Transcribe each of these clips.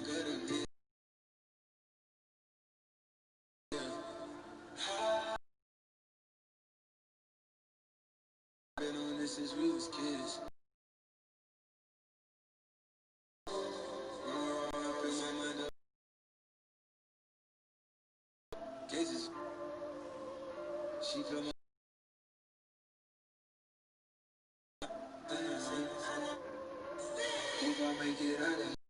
Been on this since we was kids. Up in my mind, cases. She feel my hope I make it out of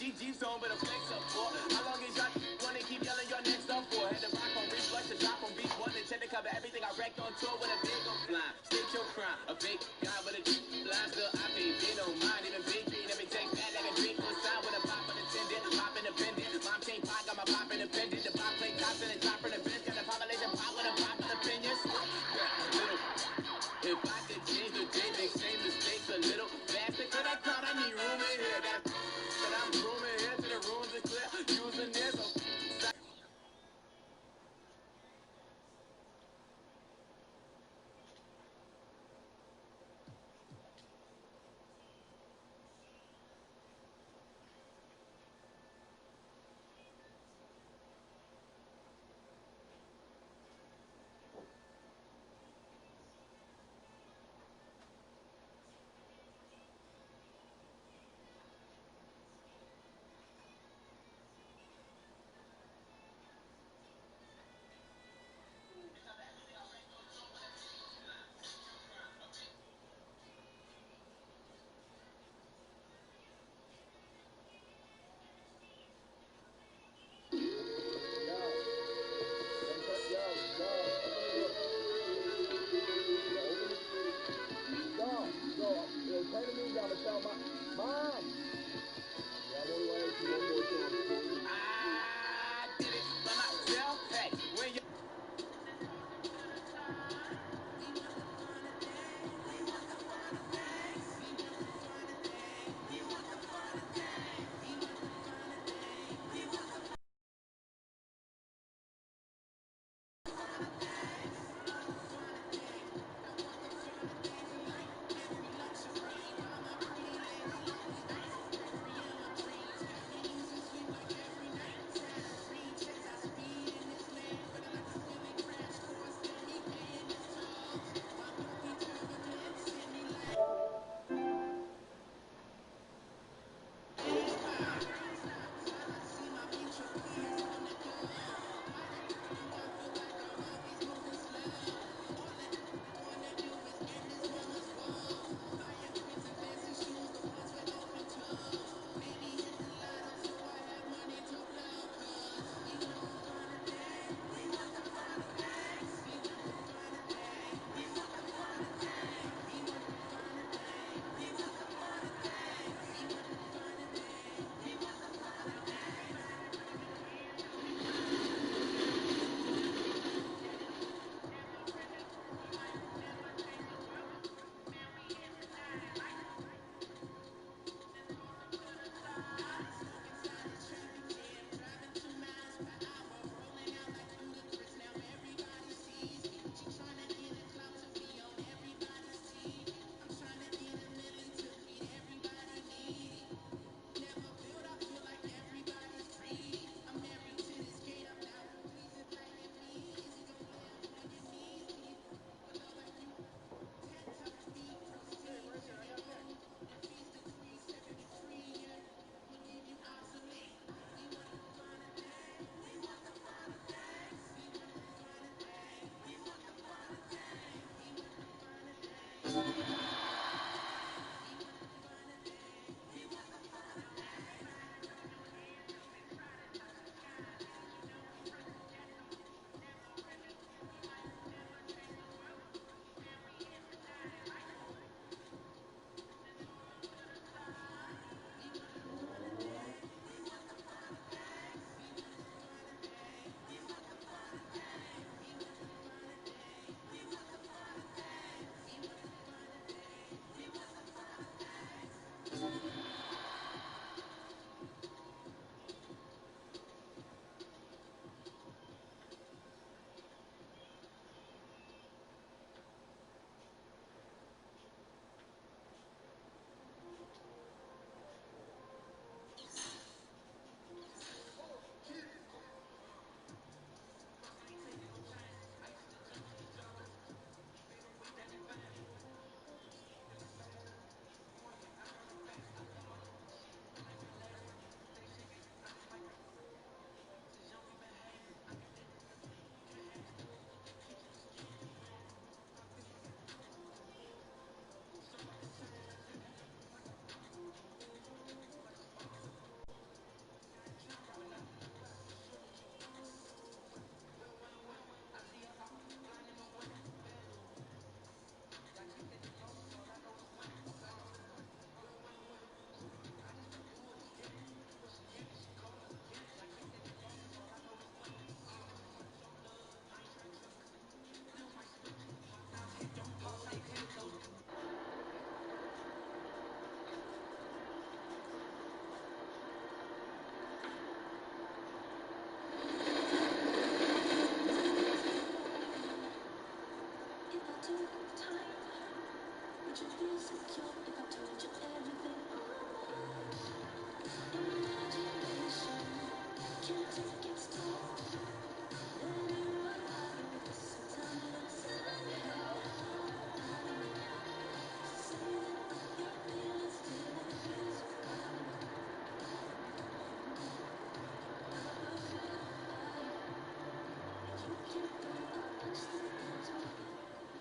GG's on, but a flex up for. How long is y'all wanna keep yelling your next up for? Had to rock on beat, flush the drop on beat, one to check to cover everything I wrecked on tour with a big on blind. State your crime, a big guy with a blind still I pay, they don't mind, even big beat, every take that like a drink on side with a pop unattended, pop independent. Mom chain pot, got my pop independent, the pop play tops and the top for the bench, got the population pop with a pop of opinions. If I could change the day, make same mistakes a little faster, could I crowd? I need room in here, but I'm rooming here to the rooms are clear.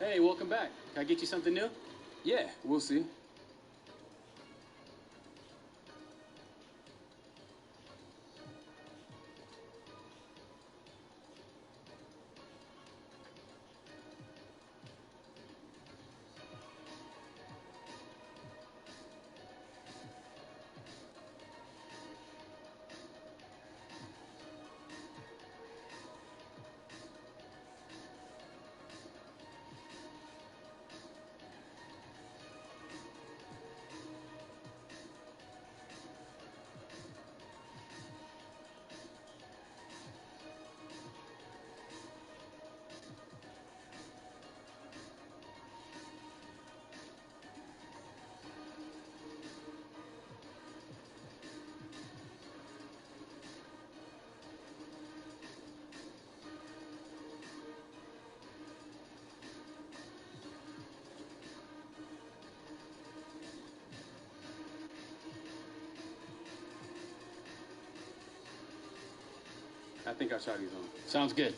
Hey, welcome back. Can I get you something new? Yeah, we'll see. I think I'll try these on. Sounds good.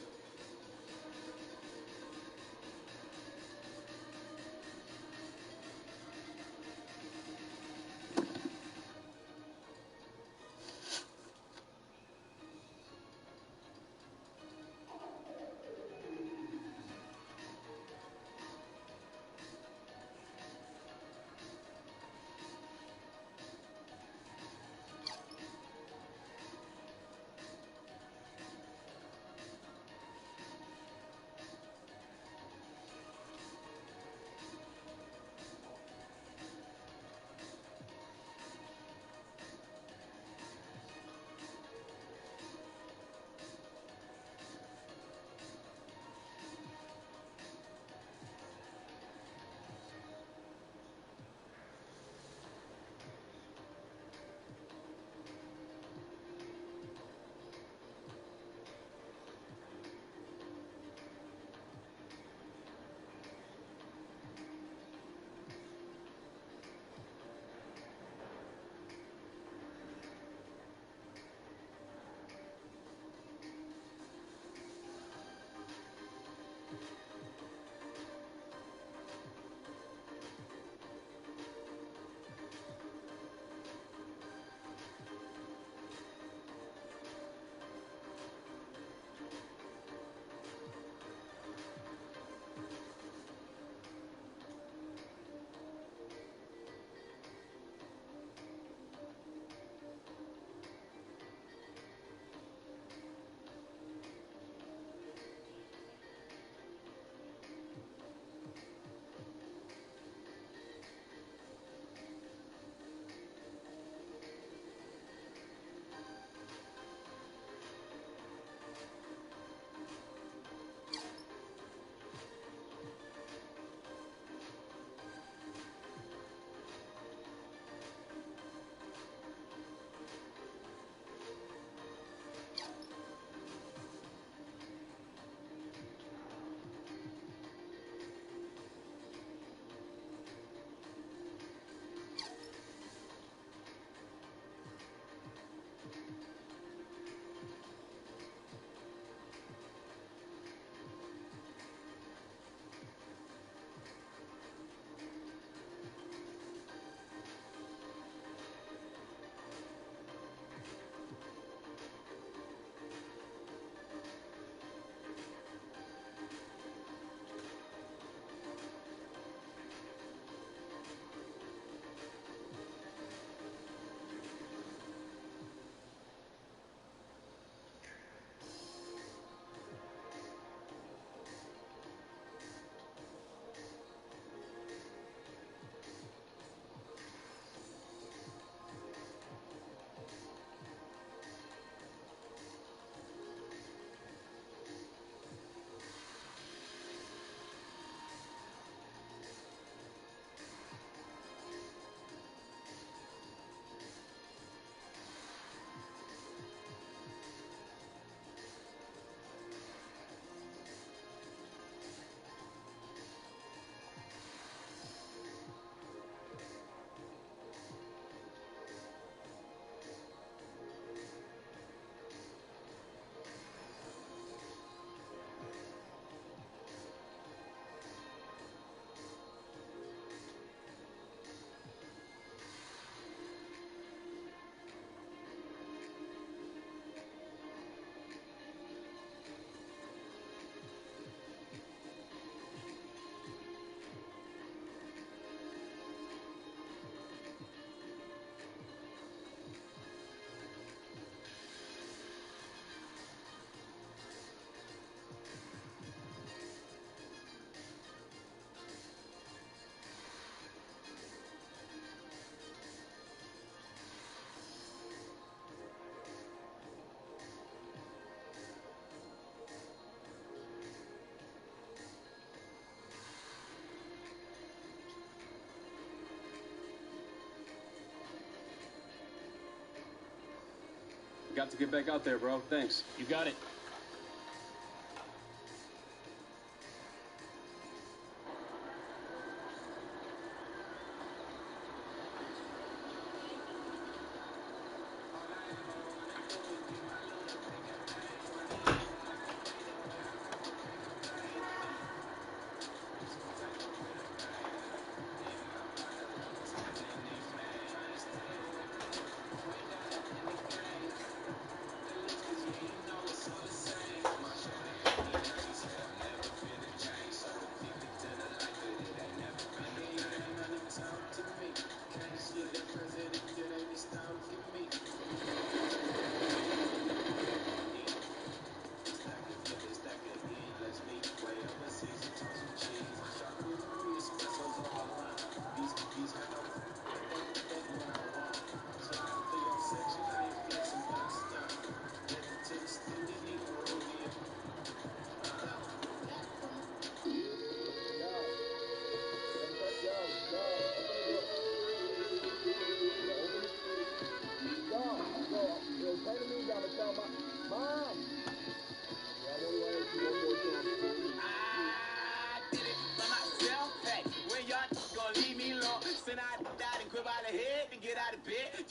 Got to get back out there, bro. Thanks. You got it.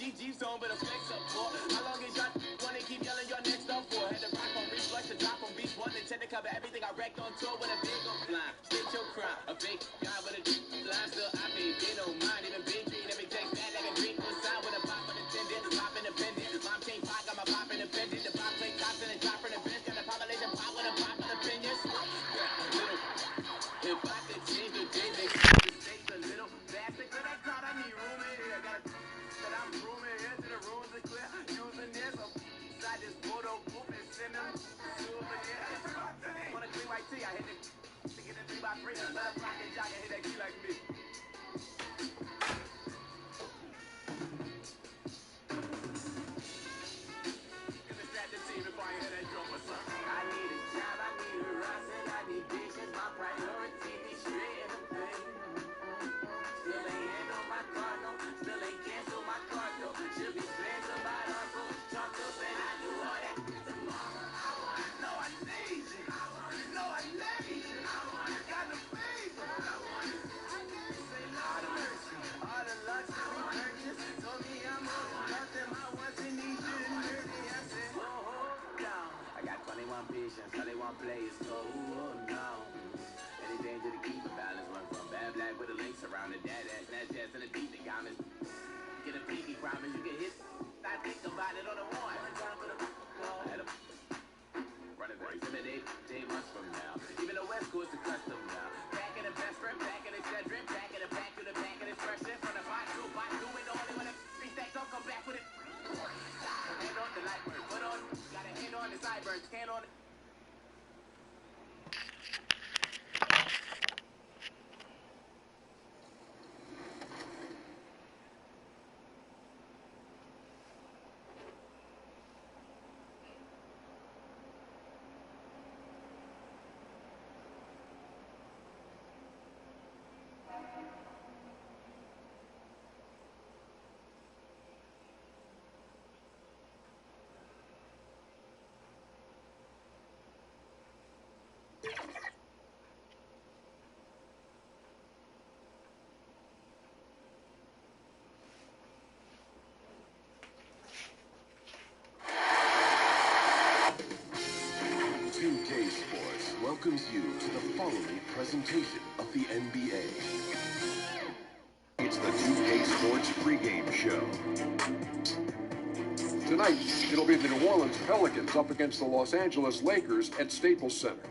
GG's on, but a flex up for. How long is y'all wanna keep yelling your next up for? Had to rock on reflush to drop on beats. One intent to cover everything I wrecked on tour with a big old blind. State your crime. A fake guy with a blind still I made. They don't mind. Even big dream. Every text bad like a drink was signed with a pop unattended. Pop independent. Mom chain pop, got my pop independent. The pop play cops and a drop from the bench. Got a population pop with a pop on opinions. Yeah, little. If I could change the day, they mistakes a little faster. Cause I thought I need room in here. Got but I'm rooming into the rooms are clear. Using this, I just photo book and send them souvenirs. Want a clean white tee? I hit the get the 3x3. Let a pocket jock and hit that key like me. Cause it's that the team if I hear that drum or something. I need a job, I need a rise, and I need patience. My priority be straight in the thing. Still ain't handle my car, no. Still ain't cancel my car, though. Should be spent about Uncle Chuck up, and I do all that tomorrow. I know I need you. No, I need you. Got the fever. I can't say Lord of mercy. All the luxury purchase told me I'm over nothing. My wants and needs shouldn't hurt me. I said, hold down. I got 21 patients, so they want players, so no. Anything to keep the balance, run from bad black with the links around the dad ass, Snapchats and the decent comments. Get a pinky promise, you can hit. I think about it on the one. Running for intimidate, 10 months from now. Even the West Coast is custom now. Back in the best friend, back in the Cedric, back in the back to the back in the expression. From the bot to bot, doing the only one that three stacks up, come back with it. Hand on the light bird, put on, got a hand on the sideburns, hand on it. Welcomes you to the following presentation of the NBA. It's the 2K Sports pregame show. Tonight, it'll be the New Orleans Pelicans up against the Los Angeles Lakers at Staples Center.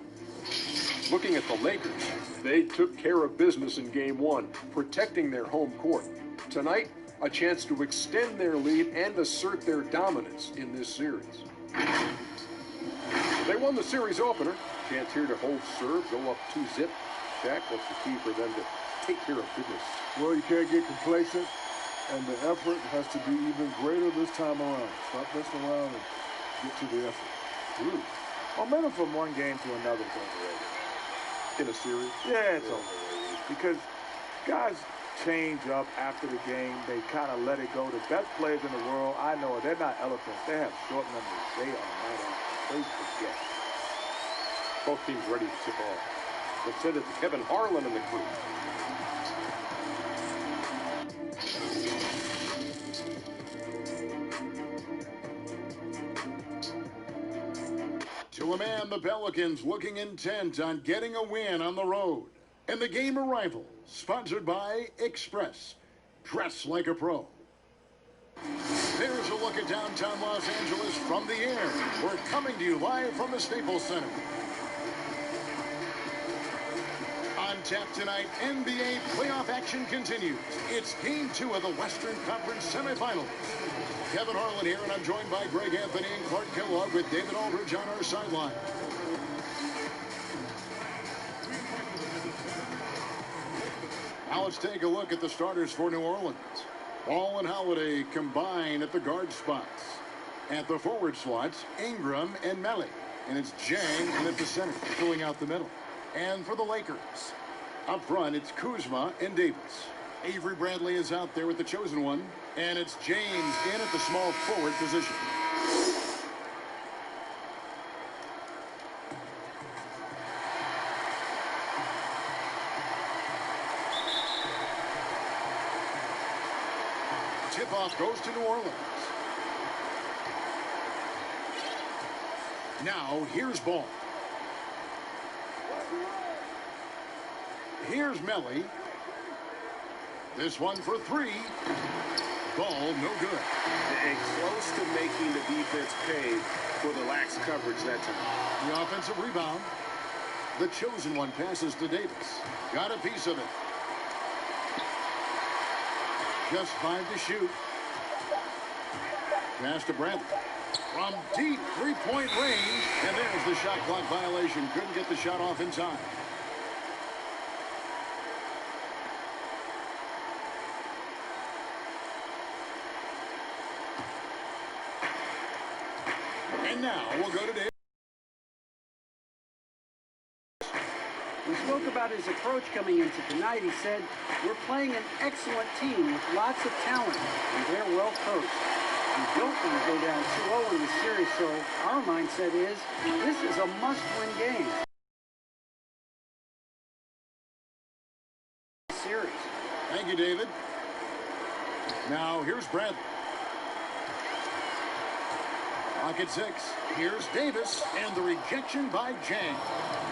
Looking at the Lakers, they took care of business in Game 1, protecting their home court. Tonight, a chance to extend their lead and assert their dominance in this series. They won the series opener. Chance here to hold serve, go up 2-zip. Shaq, what's the key for them to take care of business? Well, you can't get complacent, and the effort has to be even greater this time around. Stop messing around and get to the effort. Ooh. Momentum from one game to another is overrated. In a series? Yeah, it's overrated. Because guys change up after the game. They kind of let it go. The best players in the world, I know it. They're not elephants. They have short memories. They are not elephants. They forget. Both teams ready to tip off. Let's send it to Kevin Harlan and the crew. To a man, the Pelicans looking intent on getting a win on the road. And the game arrival, sponsored by Express. Dress like a pro. There's a look at downtown Los Angeles from the air. We're coming to you live from the Staples Center. On tap tonight, NBA playoff action continues. It's Game 2 of the Western Conference semifinals. Kevin Harlan here, and I'm joined by Greg Anthony and Clark Kellogg with David Aldridge on our sideline. Now let's take a look at the starters for New Orleans. Ball and Holiday combine at the guard spots. At the forward slots, Ingram and Melly. And it's Jang in at the center, filling out the middle. And for the Lakers, up front, it's Kuzma and Davis. Avery Bradley is out there with the chosen one. And it's James in at the small forward position. Tip-off goes to New Orleans. Now, here's Ball. Here's Melly. This one for three. Ball, no good. And close to making the defense pay for the lax coverage that time. The offensive rebound. The chosen one passes to Davis. Got a piece of it. Just 5 to shoot. Pass to Bradley. From deep three-point range. And there's the shot clock violation. Couldn't get the shot off in time. And now we'll go to Dave. We spoke about his approach coming into tonight. He said, we're playing an excellent team with lots of talent, and they're well coached. We don't want to go down 2-0 in the series, so our mindset is, this is a must-win game. Series. Thank you, David. Now, here's Bradley. Pocket 6. Here's Davis, and the rejection by Jang.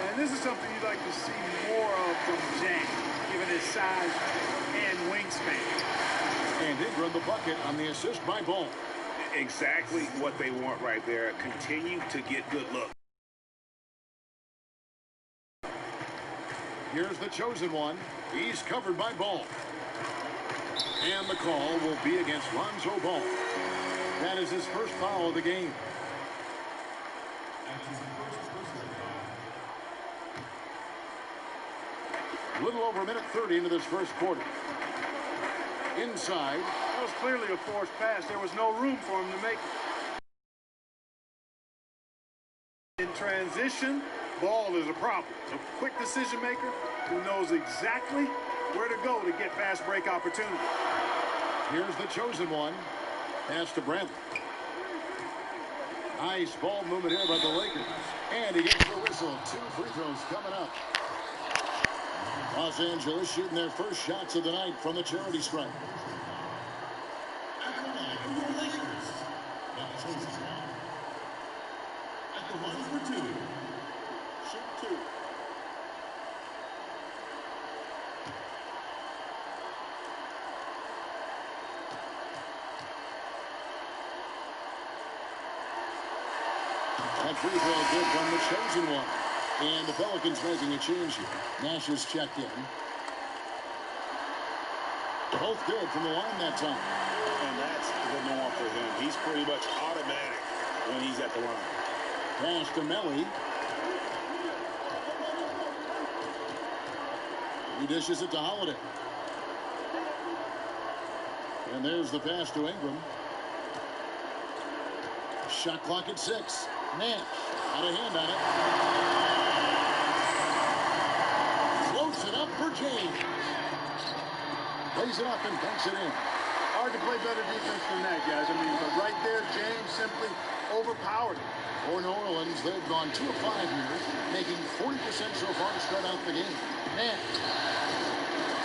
And this is something you'd like to see more of from Jang, given his size and wingspan. And Ingram the bucket on the assist by Ball. Exactly what they want right there. Continue to get good looks. Here's the chosen one. He's covered by Ball. And the call will be against Lonzo Ball. That is his first foul of the game. A little over a minute 30 into this first quarter. Inside. That was clearly a forced pass. There was no room for him to make it. In transition, Ball is a problem. A quick decision maker who knows exactly where to go to get fast break opportunity. Here's the chosen one. Pass to Bradley. Nice ball movement here by the Lakers. And he gets the whistle. 2 free throws coming up. Los Angeles shooting their first shots of the night from the charity stripe. At the line for your Lakers, the chosen one. At the line for 2. Shoot 2. That free throw good from the chosen one. And the Pelicans making a change here. Nash is checked in. Both good from the line that time. And that's the norm for him. He's pretty much automatic when he's at the line. Pass to Melly. He dishes it to Holiday. And there's the pass to Ingram. Shot clock at 6. Nash out of hand on it. Floats it up for James. Plays it up and banks it in. Hard to play better defense than that, guys. I mean, but right there, James simply overpowered it. For New Orleans, they've gone 2 of 5 here, making 40% so far to start out the game. Man,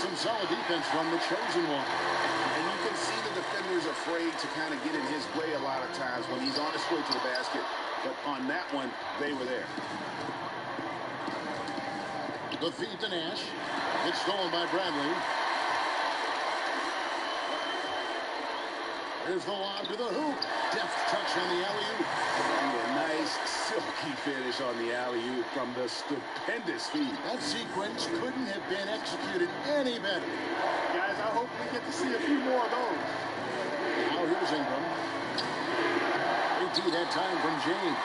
some solid defense from the chosen one. And you can see the defender's afraid to kind of get in his way a lot of times when he's on his way to the basket. But on that one, they were there. The feed to Nash. It's stolen by Bradley. Here's the lob to the hoop. Deft touch on the alley-oop. A nice, silky finish on the alley-oop from the stupendous feed. That sequence couldn't have been executed any better. Guys, I hope we get to see a few more of those. Now here's Ingram. AT that time from James.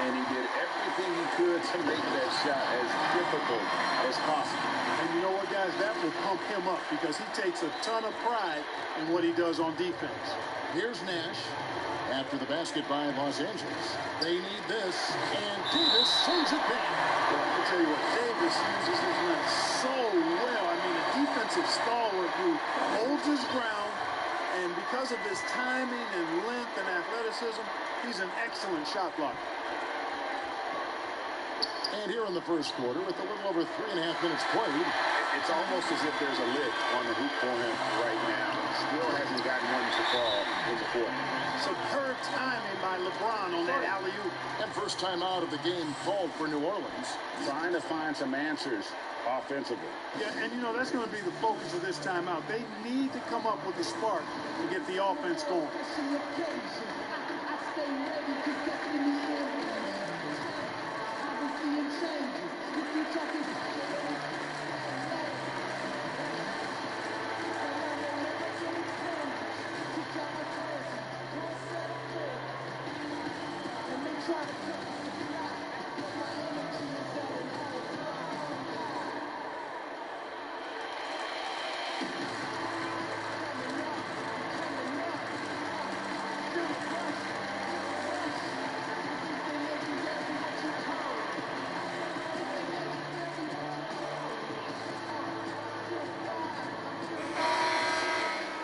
And he did everything he could to make that shot as difficult as possible. And you know what, guys? That will pump him up because he takes a ton of pride in what he does on defense. Here's Nash. After the basket by Los Angeles. They need this. And Davis sends it back. I'll tell you what, Davis uses his length so well. I mean, a defensive stalwart who holds his ground. And because of his timing and length and athleticism, he's an excellent shot blocker. And here in the first quarter, with a little over 3.5 minutes played, it's almost as if there's a lid on the hoop for him right now. Still hasn't gotten one to fall in the fourth. Superb timing by LeBron on that alley-oop. And first time out of the game called for New Orleans. Trying to find some answers offensively. Yeah, and you know, that's going to be the focus of this timeout. They need to come up with a spark to get the offense going.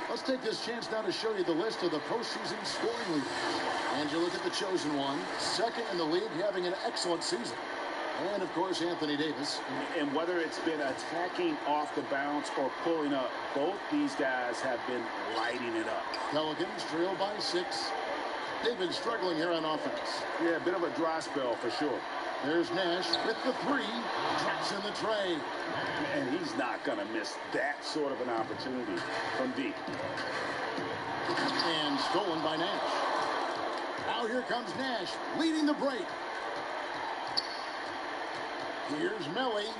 Let's take this chance now to show you the list of the postseason scoring leaders. And you look at the chosen one, second in the league, having an excellent season. And, of course, Anthony Davis. And whether it's been attacking off the bounce or pulling up, both these guys have been lighting it up. Pelicans trail by 6. They've been struggling here on offense. Yeah, a bit of a dry spell for sure. There's Nash with the 3. Drops in the tray. And he's not going to miss that sort of an opportunity from deep. And stolen by Nash. Now here comes Nash, leading the break. Here's Melly.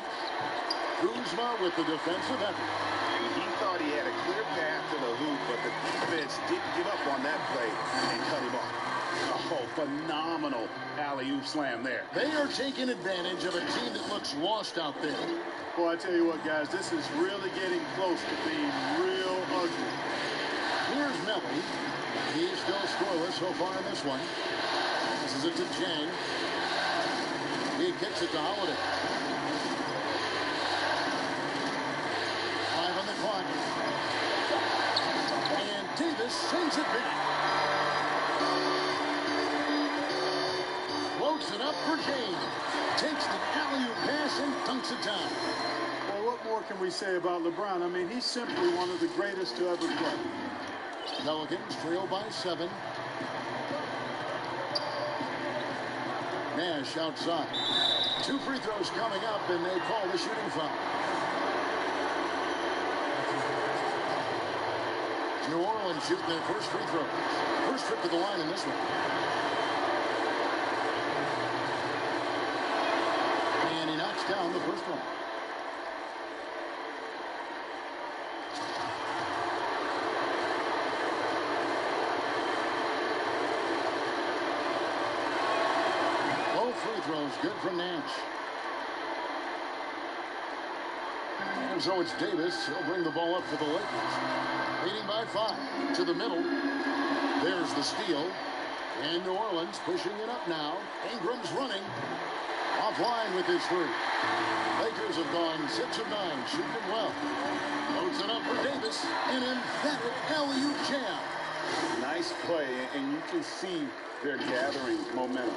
Kuzma with the defensive effort. He thought he had a clear path to the hoop, but the defense didn't give up on that play and cut him off. Oh, phenomenal alley-oop slam there. They are taking advantage of a team that looks lost out there. Boy, I tell you what, guys, this is really getting close to being real ugly. Here's Melly. He's still scoreless so far in this one. Passes it to Jang. He kicks it to Holiday. 5 on the clock. And Davis sends it back. Floats it up for James. Takes the alley-oop pass and dunks it down. Well, what more can we say about LeBron? I mean, he's simply one of the greatest to ever play. Pelicans trail by 7. Nash outside. 2 free throws coming up, and they call the shooting foul. New Orleans shooting their first free throws. First trip to the line in this one. And he knocks down the first one. Free throws good from Nash. And so it's Davis. He'll bring the ball up for the Lakers. Leading by 5 to the middle. There's the steal. And New Orleans pushing it up now. Ingram's running. Offline with his three. Lakers have gone 6 of 9, shooting it well. Loads it up for Davis. An emphatic alley-oop jam. Nice play, and you can see they're gathering momentum.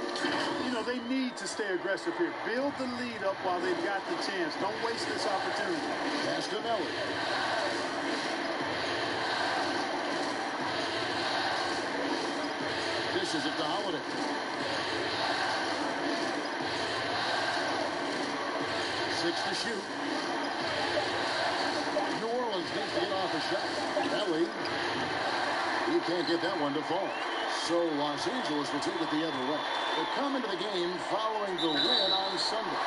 You know, they need to stay aggressive here. Build the lead up while they've got the chance. Don't waste this opportunity. Pass to Melly. Dishes it to Holiday. Six to shoot. New Orleans needs to get off a shot. Melly. He can't get that one to fall. So Los Angeles will take it the other way. They come into the game following the win on Sunday.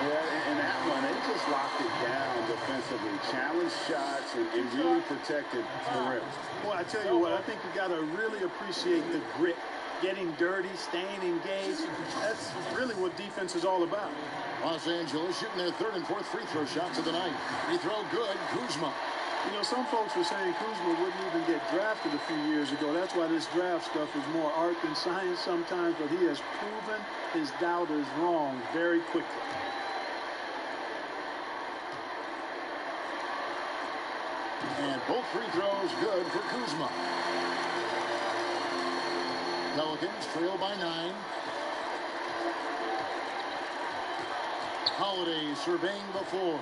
Yeah, and that one, they just locked it down defensively. Challenged shots and really protected the rim. Well, I tell you what, I think you got to really appreciate the grit. Getting dirty, staying engaged. That's really what defense is all about. Los Angeles shooting their third and fourth free throw shots of the night. Free throw good, Kuzma. You know, some folks were saying Kuzma wouldn't even get drafted a few years ago. That's why this draft stuff is more art than science sometimes, but he has proven his doubters wrong very quickly. And both free throws good for Kuzma. Pelicans trail by 9. Holiday surveying the floor.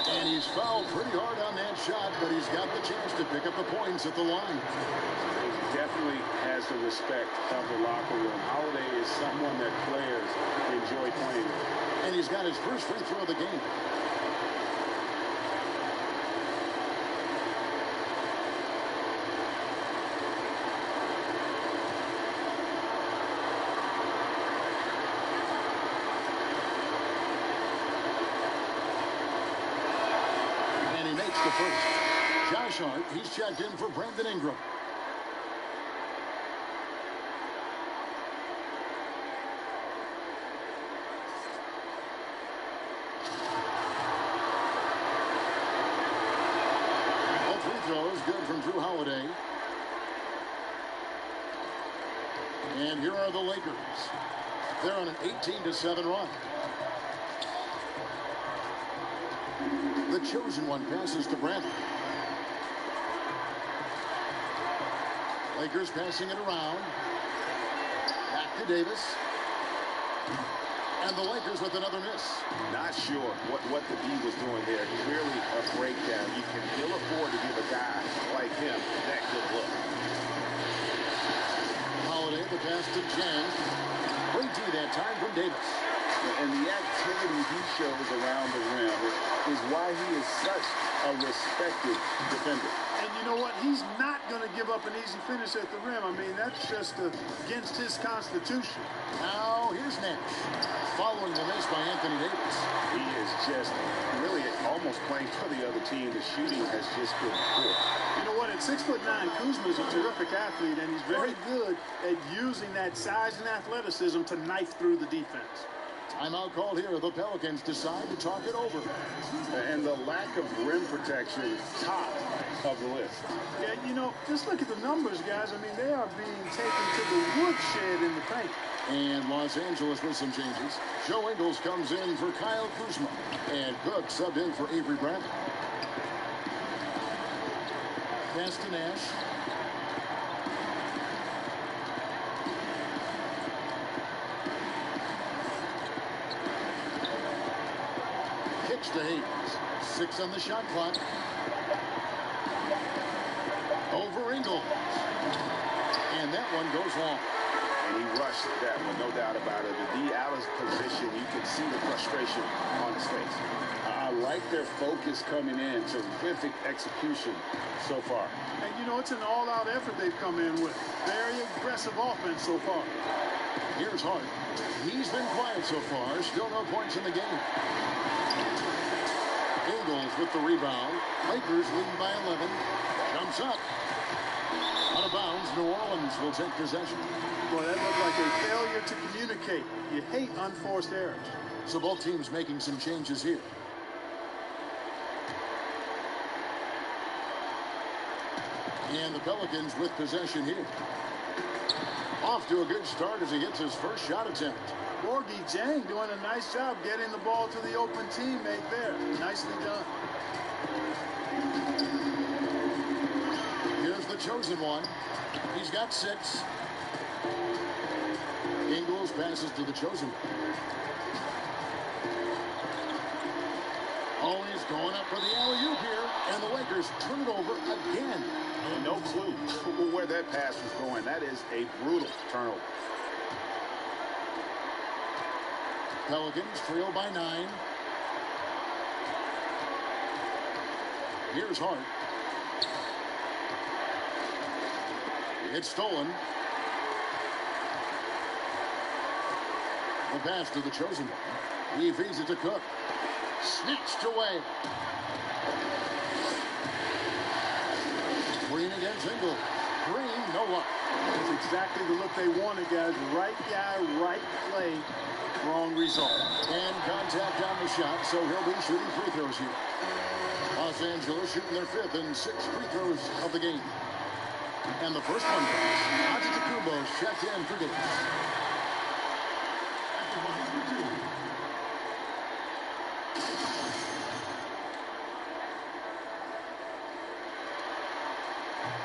And he's fouled pretty hard on that shot, but he's got the chance to pick up the points at the line. He definitely has the respect of the locker room. Holiday is someone that players enjoy playing with. And he's got his first free throw of the game. The first. Josh Hart, he's checked in for Brandon Ingram. All free throws good from Drew Holiday. And here are the Lakers. They're on an 18-7 run. The chosen one passes to Bradley. Lakers passing it around. Back to Davis. And the Lakers with another miss. Not sure what the D was doing there. Clearly a breakdown. You can ill afford to give a guy like him that good look. Holiday, the pass to Jang. Great D that time from Davis. And the activity he shows around the rim is why he is such a respected defender. And you know what? He's not going to give up an easy finish at the rim. I mean, that's just against his constitution. Now, here's Nash. Following the miss by Anthony Davis. He is just really almost playing for the other team. The shooting has just been poor. You know what? At 6'9", Kuzma is a terrific athlete, and he's very good at using that size and athleticism to knife through the defense. Timeout called here. The Pelicans decide to talk it over. And the lack of rim protection, top of the list. Yeah, you know, just look at the numbers, guys. I mean, they are being taken to the woodshed in the paint. And Los Angeles with some changes. Joe Ingles comes in for Kyle Kuzma. And Cook subbed in for Avery Bradley. Pass to Nash. Kicks to Hayes. 6 on the shot clock. Over Ingles. And that one goes long. And he rushed that one, no doubt about it. The D out of position, you can see the frustration on his face. I like their focus coming in. Terrific execution so far. And, you know, it's an all-out effort they've come in with. Very aggressive offense so far. Here's Hart. He's been quiet so far. Still no points in the game. Ingles with the rebound. Lakers lead by 11. Jumps up. Out of bounds, New Orleans will take possession. Boy, that looked like a failure to communicate. You hate unforced errors. So both teams making some changes here. And the Pelicans with possession here. Off to a good start as he hits his first shot attempt. Gorgie Jang doing a nice job getting the ball to the open teammate there. Nicely done. Here's the chosen one. He's got 6. Ingles passes to the chosen one. Oh, he's going up for the alley-oop here, and the Lakers turn it over again. And no clue where that pass was going. That is a brutal turnover. Pelicans trail by 9. Here's Hart. It's stolen. The pass to the chosen one. He feeds it to Cook. Snatched away. Green against Ingles. Green, no luck. That's exactly the look they wanted, guys. Right guy, right play, wrong result. And contact on the shot, so he'll be shooting free throws here. Los Angeles shooting their 5th and 6th free throws of the game. And the first one goes. Antetokounmpo's checked in for Davis.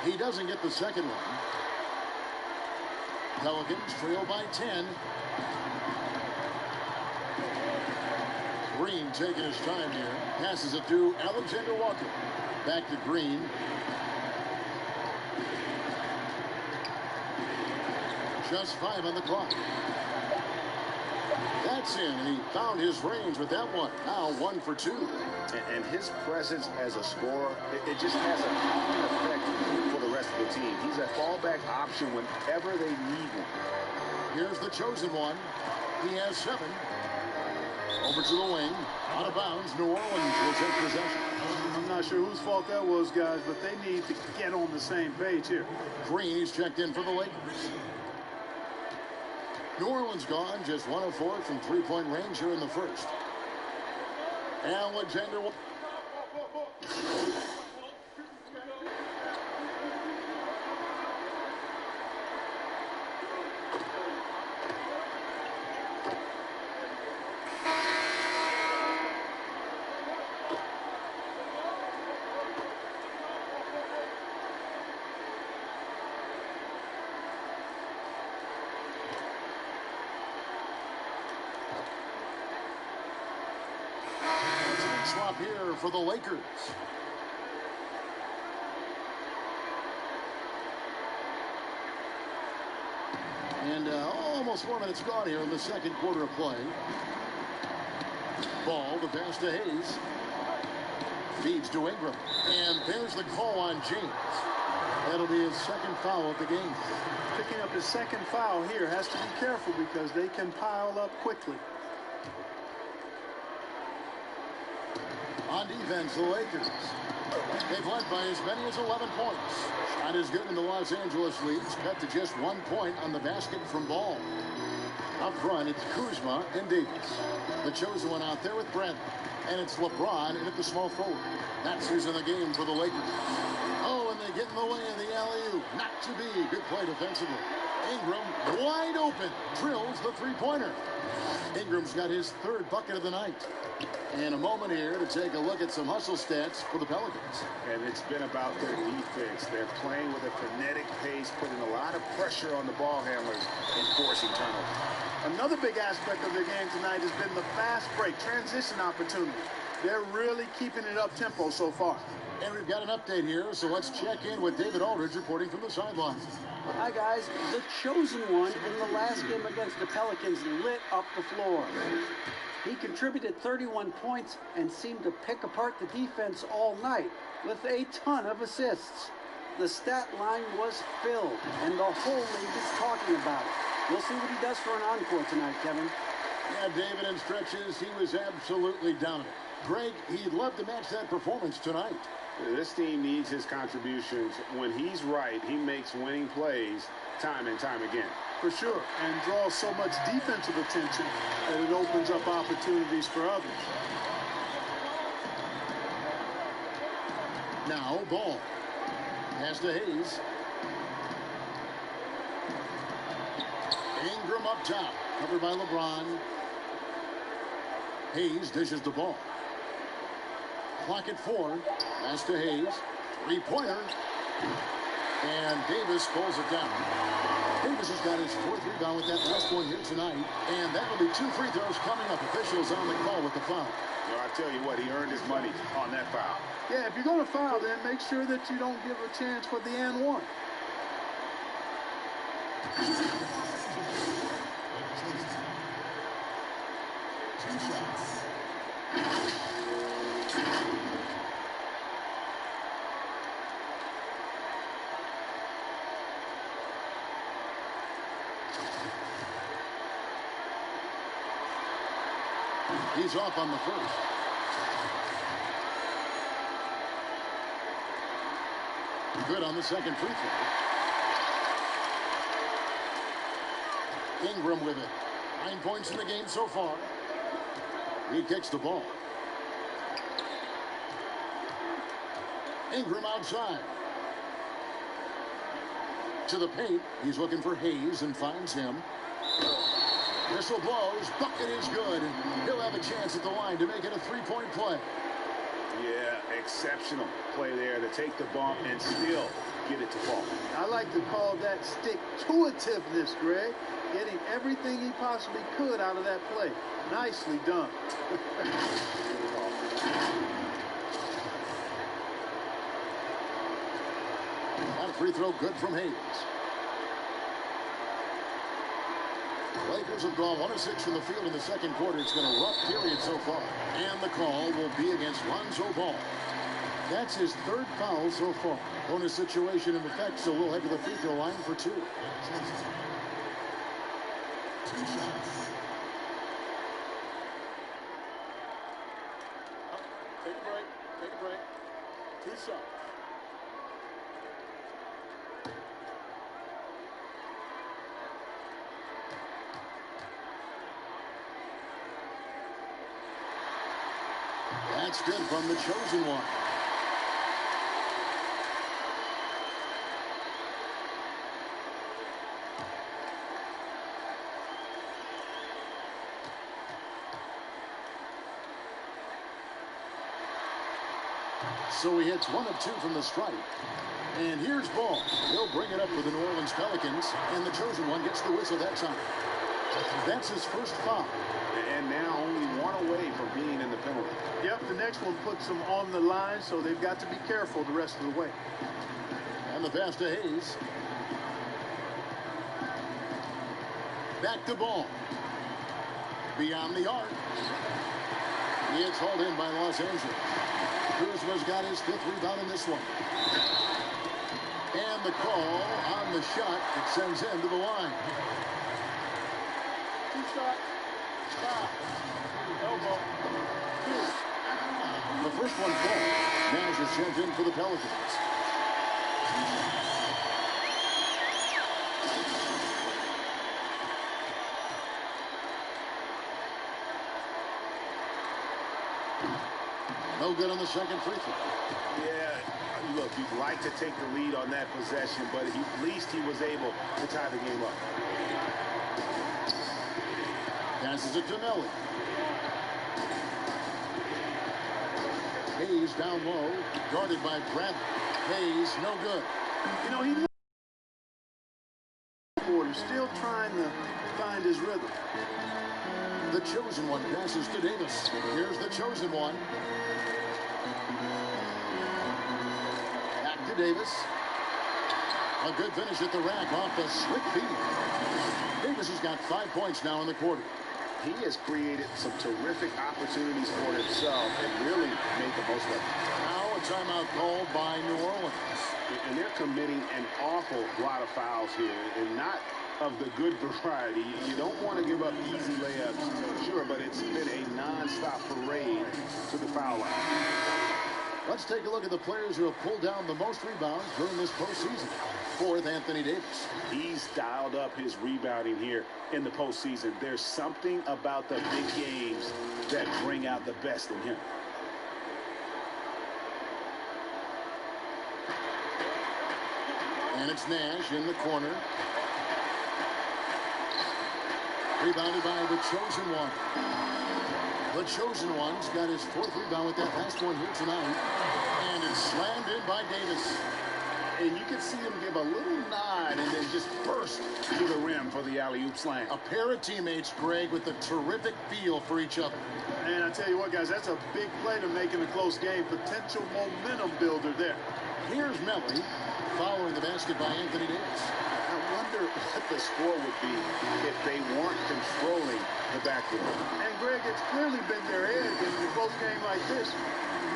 He doesn't get the second one. Pelicans trail by 10. Green taking his time here. Passes it to Alexander Walker. Back to Green. Just 5 on the clock. That's in, and he found his range with that one. Now 1 for 2. And his presence as a scorer, it just has a calming effect for the rest of the team. He's a fallback option whenever they need one. Here's the chosen one. He has 7. Over to the wing. Out of bounds. New Orleans will take possession. I'm not sure whose fault that was, guys, but they need to get on the same page here. Green, he's checked in for the Lakers. New Orleans gone, just 1 of 4 from 3-point range here in the first. Alexander. Swap here for the Lakers. And almost 4 minutes gone here in the second quarter of play. Ball, the pass to Hayes. Feeds to Ingram. And there's the call on James. That'll be his second foul of the game. Picking up his second foul here. Has to be careful because they can pile up quickly. On defense, the Lakers. They've led by as many as 11 points. Shot is good in the Los Angeles leads. Cut to just 1 point on the basket from Ball. Up front, it's Kuzma and Davis. The chosen one out there with Brent. And it's LeBron in at the small forward. That's who's in the game for the Lakers. Oh, and they get in the way of the alley-oop. Not to be. Good play defensively. Ingram, wide open, drills the three-pointer. Ingram's got his 3rd bucket of the night. And a moment here to take a look at some hustle stats for the Pelicans. And it's been about their defense. They're playing with a frenetic pace, putting a lot of pressure on the ball handlers and forcing turnovers. Another big aspect of their game tonight has been the fast break, transition opportunity. They're really keeping it up tempo so far. And we've got an update here, so let's check in with David Aldridge reporting from the sideline. Hi, guys. The chosen one in the last game against the Pelicans lit up the floor. He contributed 31 points and seemed to pick apart the defense all night with a ton of assists. The stat line was filled, and the whole league is talking about it. We'll see what he does for an encore tonight, Kevin. Yeah, David, in stretches, he was absolutely dominant. Greg, he'd love to match that performance tonight. This team needs his contributions. When he's right, he makes winning plays time and time again. For sure, and draws so much defensive attention that it opens up opportunities for others. Now, Ball. Pass to Hayes. up top. Covered by LeBron. Hayes dishes the ball. Clock at 4. Pass to Hayes. Three-pointer. And Davis pulls it down. Davis has got his 4th rebound with that last one here tonight. And that will be 2 free throws coming up. Officials on the call with the foul. Well, I tell you what, he earned his money on that foul. Yeah, if you're going to foul, then make sure that you don't give a chance for the and one. Two shots. He's off on the first. Good on the second free throw. Ingram with it. 9 points in the game so far. He kicks the ball. Ingram outside. To the paint. He's looking for Hayes and finds him. Whistle blows. Bucket is good. He'll have a chance at the line to make it a 3-point play. Yeah, exceptional play there to take the bump and still get it to fall. I like to call that stick-to-itiveness, Greg. Getting everything he possibly could out of that play. Nicely done. That free throw good from Hayes. Lakers have gone 1 of 6 from the field in the second quarter. It's been a rough period so far. And the call will be against Lonzo Ball. That's his 3rd foul so far. Bonus situation in effect, so we'll head to the free throw line for 2. Two shots. Take a break. Take a break. 2 shots. That's good from the chosen one. So he hits 1 of 2 from the stripe. And here's Ball. He'll bring it up for the New Orleans Pelicans. And the chosen one gets the whistle that time. That's his first foul. And now only 1 away from being in the penalty. Yep, the next one puts them on the line, so they've got to be careful the rest of the way. And the pass to Hayes. Back to Ball. Beyond the arc. It's hauled in by Los Angeles. Kuzma's got his 5th rebound in this one. And the call on the shot that sends him to the line. 2 shots. Stop. Elbow. 2. The first one falls. Nash is sent in for the Pelicans. No good on the second free throw. Yeah, look, you'd like to take the lead on that possession, but at least he was able to tie the game up. Passes it to Nelly. Hayes down low, guarded by Bradley. Hayes, no good. You know, he's still trying to find his rhythm. The chosen one passes to Davis. Here's the chosen one. Back to Davis. A good finish at the rack off the slick feed. Davis has got 5 points now in the quarter. He has created some terrific opportunities for himself and really made the most of it. Now a timeout called by New Orleans. And they're committing an awful lot of fouls here, and not of the good variety. You don't want to give up easy layups, sure, but it's been a non-stop parade to the foul line. Let's take a look at the players who have pulled down the most rebounds during this postseason. 4th, Anthony Davis. He's dialed up his rebounding here in the postseason. There's something about the big games that bring out the best in him. And it's Nash in the corner. Rebounded by the chosen one. The chosen one's got his 4th rebound with that last one here tonight. And it's slammed in by Davis. And you can see him give a little nod and then just burst to the rim for the alley-oop slam. A pair of teammates, Greg, with a terrific feel for each other. And I tell you what, guys, that's a big play to make in a close game. Potential momentum builder there. Here's Melly following the basket by Anthony Davis. I wonder what the score would be if they weren't controlling the backcourt. And, Greg, it's clearly been their edge in a close game like this.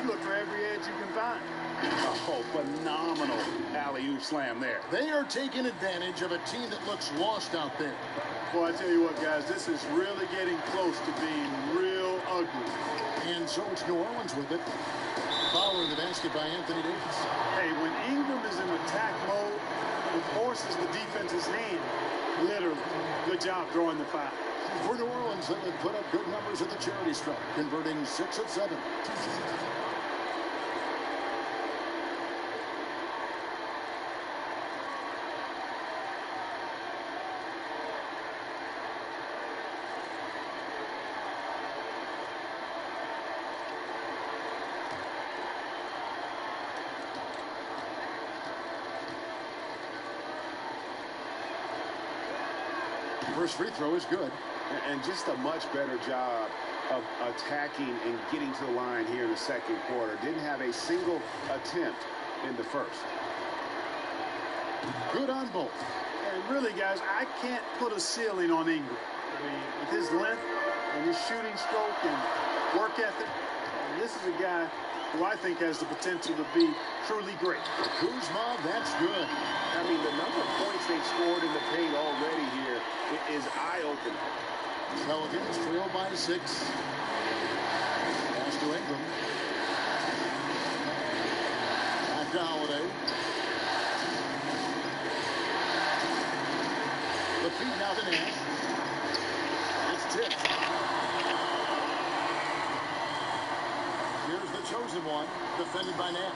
You look for every edge you can find. Oh, phenomenal alley-oop slam there. They are taking advantage of a team that looks lost out there. Boy, I tell you what, guys, this is really getting close to being real ugly. And so it's New Orleans with it. Following the basket by Anthony Davis. Hey, when Ingram is in attack mode, it forces the defense's hand, literally. Good job throwing the foul. For New Orleans, they have put up good numbers at the charity stripe, converting 6 of 7. First free throw is good. And just a much better job of attacking and getting to the line here in the second quarter. Didn't have a single attempt in the first. Good on both. And really, guys, I can't put a ceiling on Ingram. I mean, with his length and his shooting stroke and work ethic, and this is a guy who I think has the potential to be truly great. Kuzma, that's good. I mean, the number of points they've scored in the paint already here is eye-opening. Pelicans trail by 6. Pass to Ingram. Back to Holiday. The feed now to Nash. It's tipped. Here's the chosen one, defended by Nash.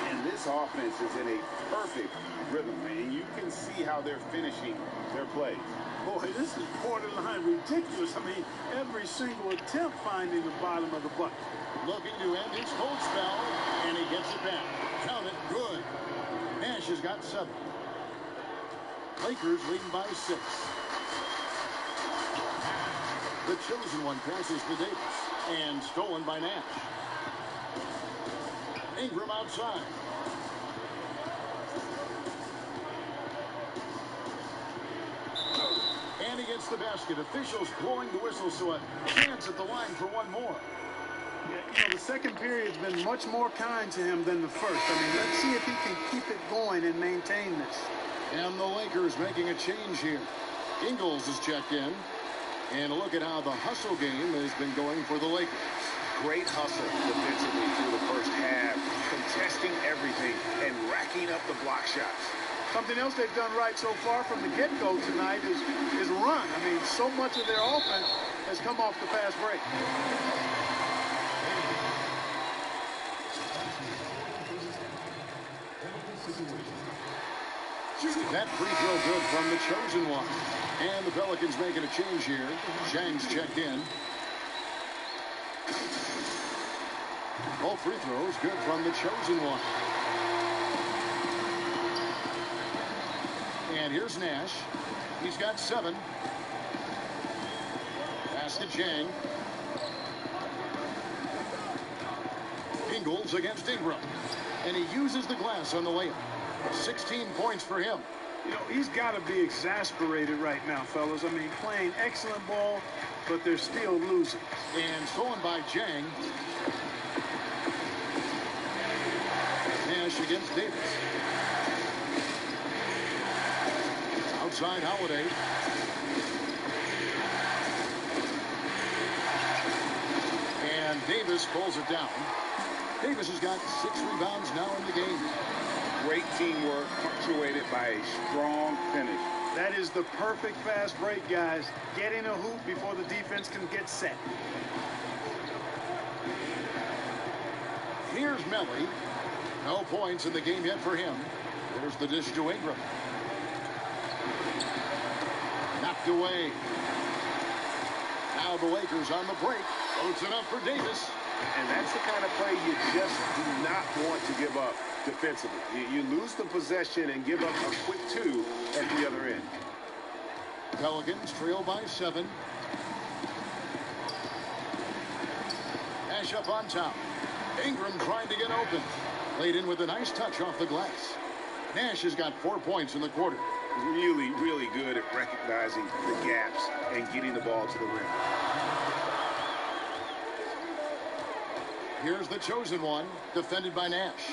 And this offense is in a perfect rhythm, and you can see how they're finishing their plays. Boy, this is borderline ridiculous. I mean, every single attempt finding the bottom of the bucket. Looking to end his cold spell, and he gets it back. Count it, good. Nash has got 7. Lakers leading by 6. The chosen one passes to Davis, and stolen by Nash. Ingram outside. And he gets the basket. Officials blowing the whistle, so a chance at the line for one more. Yeah, you know, the second period's been much more kind to him than the first. I mean, let's see if he can keep it going and maintain this. And the Lakers making a change here. Ingles is checked in. And look at how the hustle game has been going for the Lakers. Great hustle defensively through the first half, contesting everything and racking up the block shots. Something else they've done right so far from the get-go tonight is run. I mean, so much of their offense has come off the fast break. That free throw good from the chosen one. And the Pelicans making a change here. Zhang's checked in. Both free throws good from the chosen one. And here's Nash. He's got 7. Pass to Zhang. Ingles against Ingram. And he uses the glass on the layup. 16 points for him. You know, he's got to be exasperated right now, fellas. I mean, playing excellent ball, but they're still losing. And stolen by Zhang. Nash against Davis. Outside Holiday. And Davis pulls it down. Davis has got 6 rebounds now in the game. Great teamwork, punctuated by a strong finish. That is the perfect fast break, guys. Getting a hoop before the defense can get set. Here's Melly. No points in the game yet for him. There's the dish to Ingram. Knocked away. Now the Lakers on the break. Loads it up for Davis. And that's the kind of play you just do not want to give up defensively. You lose the possession and give up a quick 2 at the other end. Pelicans trail by 7. Nash up on top. Ingram trying to get open. Laid in with a nice touch off the glass. Nash has got 4 points in the quarter. Really, really good at recognizing the gaps and getting the ball to the rim. Here's the chosen one, defended by Nash.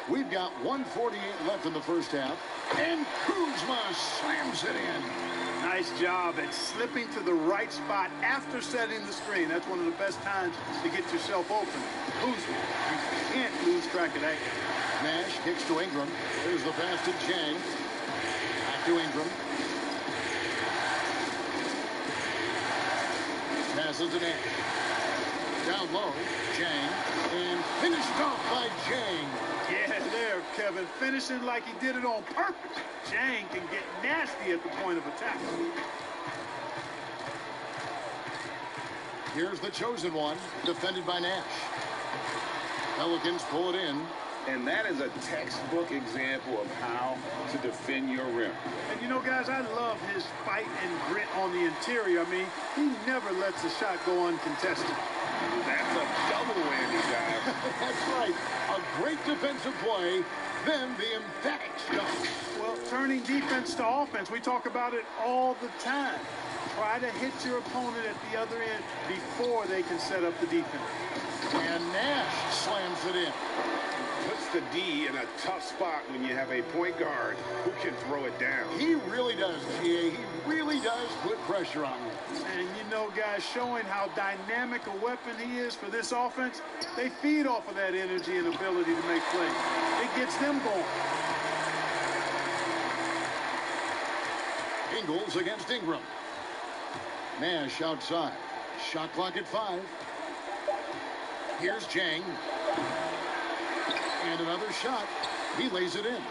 We've got 1:48 left in the first half. And Kuzma slams it in. Nice job at slipping to the right spot after setting the screen. That's one of the best times to get yourself open. Kuzma, you can't lose track of that. Nash kicks to Ingram. There's the pass to Chang. Back to Ingram. Passes to Nash. Down low, Chang. And finished off by Chang. Yeah, there, Kevin. Finishing like he did it on purpose. Chang can get nasty at the point of attack. Here's the chosen one, defended by Nash. Pelicans pull it in. And that is a textbook example of how to defend your rim. And you know, guys, I love his fight and grit on the interior. I mean, he never lets a shot go uncontested. That's a double whammy, guys. That's right. A great defensive play, then the emphatic shot. Well, turning defense to offense, we talk about it all the time. Try to hit your opponent at the other end before they can set up the defense. And Nash slams it in. Puts the D in a tough spot when you have a point guard who can throw it down. He really does, G.A. He really does put pressure on you. And you know, guys, showing how dynamic a weapon he is for this offense, they feed off of that energy and ability to make plays. It gets them going. Ingles against Ingram. Nash outside. Shot clock at 5. Here's Chang. And another shot. He lays it in.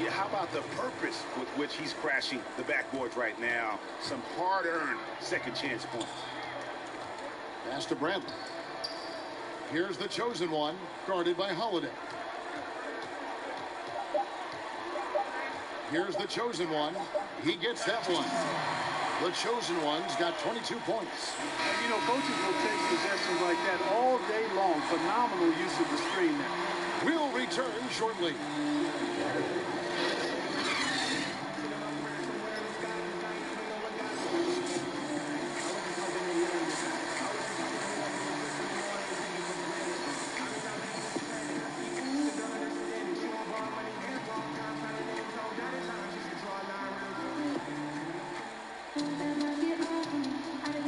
Yeah, how about the purpose with which he's crashing the backboards right now? Some hard-earned second chance points. Pass to Bradley. Here's the chosen one, guarded by Holiday. Here's the chosen one. He gets that one. The chosen one's got 22 points. You know, coaches will take possessions like that all day long. Phenomenal use of the screen there. We'll return shortly.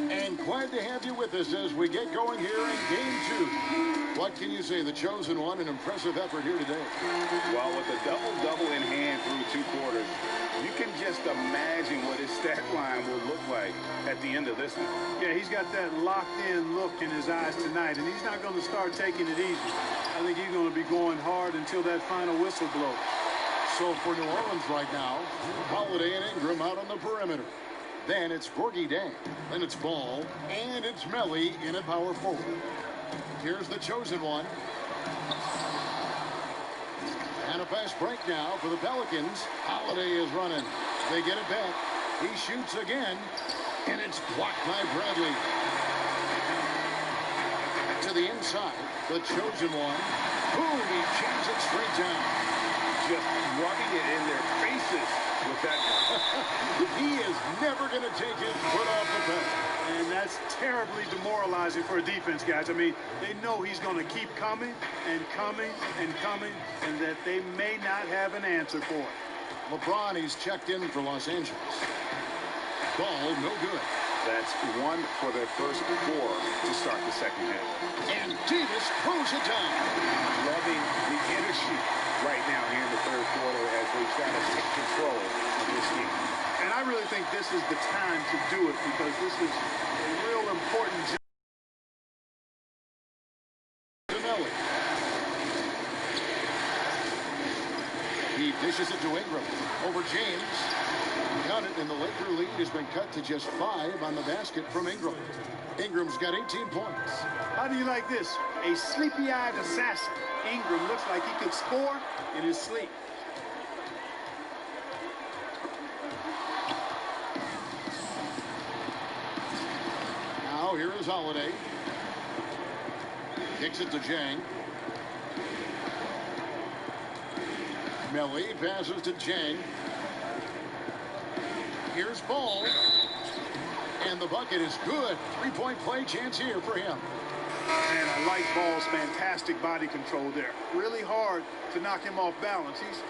And glad to have you with us as we get going here in Game 2. What can you say? The chosen one, an impressive effort here today. Well, with a double-double in hand through 2 quarters, you can just imagine what his stat line will look like at the end of this one. Yeah, he's got that locked-in look in his eyes tonight, and he's not going to start taking it easy. I think he's going to be going hard until that final whistle blows. So for New Orleans right now, Holiday and Ingram out on the perimeter. Then it's Borgie Dang. Then it's Ball. And it's Melly in at power forward. Here's the chosen one. And a fast break now for the Pelicans. Holiday is running. They get it back. He shoots again. And it's blocked by Bradley. To the inside. The chosen one. Boom! He jams it straight down. Just rubbing it in their faces with that. He is never going to take his foot off the pedal. And that's terribly demoralizing for a defense, guys. I mean, they know he's going to keep coming and coming and coming, and that they may not have an answer for it. LeBron, he's checked in for Los Angeles. Ball, no good. That's 1 for their first 4 to start the second half. And Davis throws it down. Loving the energy right now here in the third quarter as they try to take control of this game. And I really think this is the time to do it because this is a real important job. He dishes it to Ingram. Over James. Got it, and the Laker lead has been cut to just 5 on the basket from Ingram. Ingram's got 18 points. How do you like this? A sleepy-eyed assassin. Ingram looks like he could score in his sleep. Now here is Holiday. Kicks it to Jang. Melly passes to Jang. Here's Ball. And the bucket is good. 3-point play chance here for him. And I like Ball's fantastic body control there. Really hard to knock him off balance. He's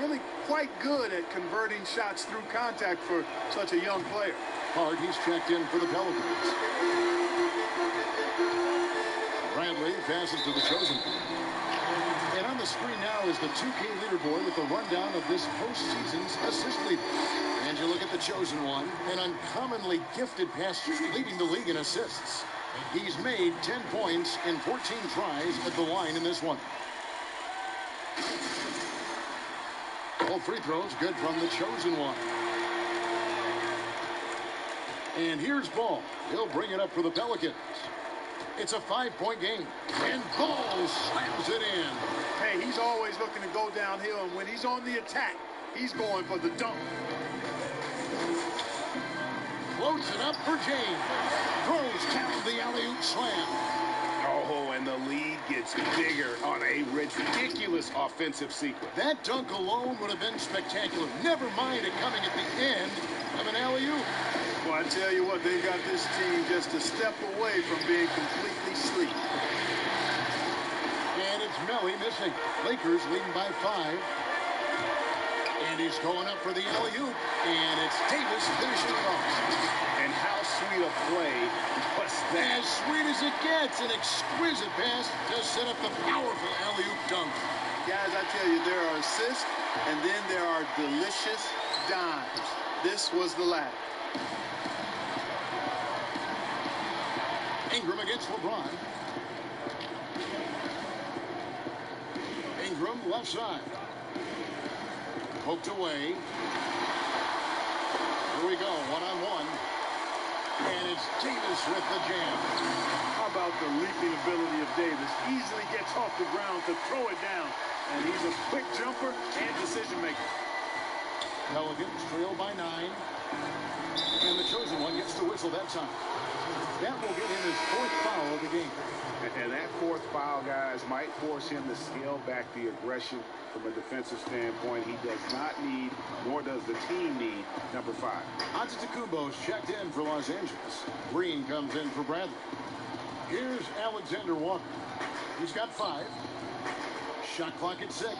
really quite good at converting shots through contact for such a young player. Hard, he's checked in for the Pelicans. Bradley passes to the Chosen. And on the screen now is the 2K leaderboard with the rundown of this postseason's assist leader. And you look at the Chosen One, an uncommonly gifted passer leading the league in assists. He's made 10 points in 14 tries at the line in this one. All free throws good from the Chosen One. And here's Ball. He'll bring it up for the Pelicans. It's a 5-point game. And Ball slams it in. Hey, he's always looking to go downhill, and when he's on the attack, he's going for the dunk. Floats it up for James. Throws down the alley-oop slam. Oh, and the lead gets bigger on a ridiculous offensive sequence. That dunk alone would have been spectacular. Never mind it coming at the end of an alley-oop. Well, I tell you what, they got this team just a step away from being completely asleep. And it's Melly missing. Lakers leading by 5. And he's going up for the alley-oop. And it's Davis finishing it off. And how sweet a play was that? As sweet as it gets. An exquisite pass to set up the powerful alley-oop dunk. Guys, I tell you, there are assists, and then there are delicious dimes. This was the latter. Ingram against LeBron. Ingram left side. Poked away. Here we go, one-on-one. And it's Davis with the jam. How about the leaping ability of Davis? Easily gets off the ground to throw it down. And he's a quick jumper and decision maker. Pelicans trail by 9. And the Chosen One gets the whistle that time. That will get him his 4th foul of the game. And that 4th foul, guys, might force him to scale back the aggression from a defensive standpoint. He does not need, nor does the team need, number 5. Antetokounmpo's checked in for Los Angeles. Green comes in for Bradley. Here's Alexander Walker. He's got 5. Shot clock at 6.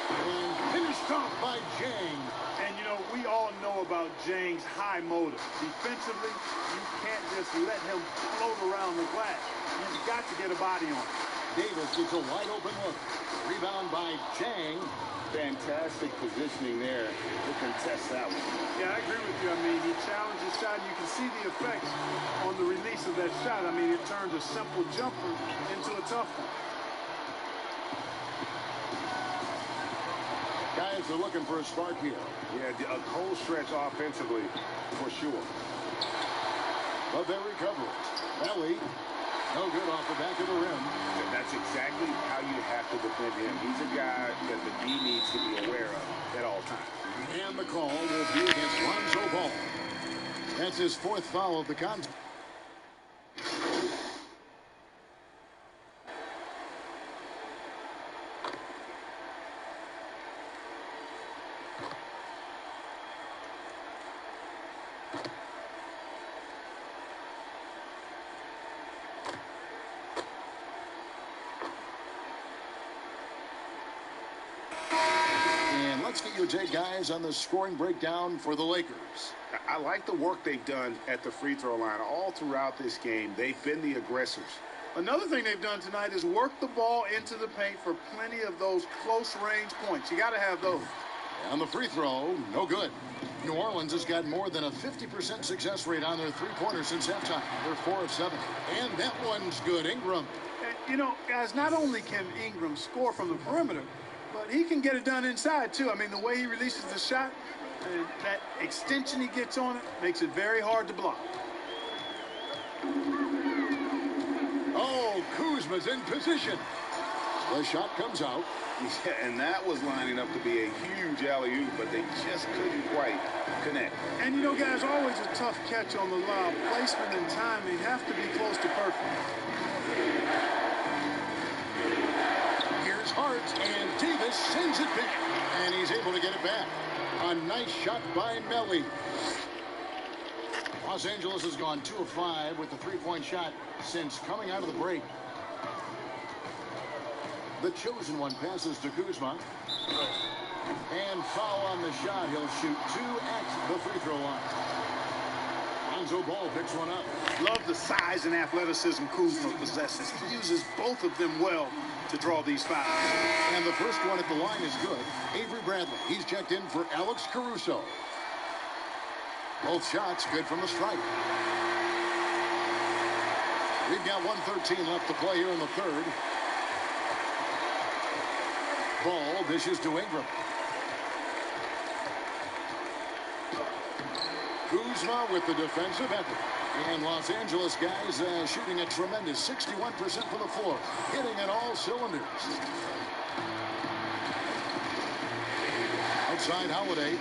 And finished off by Jang. And, you know, we all know about Jang's high motor. Defensively, you can't just let him float around the glass. You've got to get a body on him. Davis gets a wide open look. Rebound by Jang. Fantastic positioning there to contest that one. Yeah, I agree with you. I mean, he challenged his shot, and you can see the effects on the release of that shot. I mean, it turned a simple jumper into a tough one. Guys are looking for a spark here. Yeah, a cold stretch offensively, for sure. But they recover it. Melly, no good off the back of the rim. And that's exactly how you have to defend him. He's a guy that the D needs to be aware of at all times. And the call will be against Lonzo Ball. That's his 4th foul of the contest. Let's get your take, guys, on the scoring breakdown for the Lakers. I like the work they've done at the free throw line all throughout this game. They've been the aggressors. Another thing they've done tonight is work the ball into the paint for plenty of those close-range points. You got to have those. On the free throw, no good. New Orleans has got more than a 50% success rate on their three-pointers since halftime. They're 4 of 7. And that one's good. Ingram. And, you know, guys, not only can Ingram score from the perimeter, But he can get it done inside, too. I mean, the way he releases the shot, that extension he gets on it makes it very hard to block. Oh, Kuzma's in position. The shot comes out. Yeah, and that was lining up to be a huge alley-oop, but they just couldn't quite connect. And, you know, guys, always a tough catch on the lob. Placement and timing have to be close to perfect. Here's Hart, and Davis sends it back. And he's able to get it back. A nice shot by Melly. Los Angeles has gone 2 of 5 with the three-point shot since coming out of the break. The chosen one passes to Kuzma. And foul on the shot. He'll shoot 2 at the free throw line. Lonzo Ball picks one up. Love the size and athleticism Kuzma possesses. He uses both of them well to draw these fouls. And the first one at the line is good. Avery Bradley. He's checked in for Alex Caruso. Both shots good from the stripe. We've got 1:13 left to play here in the third. Ball dishes to Ingram. Kuzma with the defensive effort. And Los Angeles guys shooting a tremendous 61% from the floor. Hitting at all cylinders. Outside Holiday.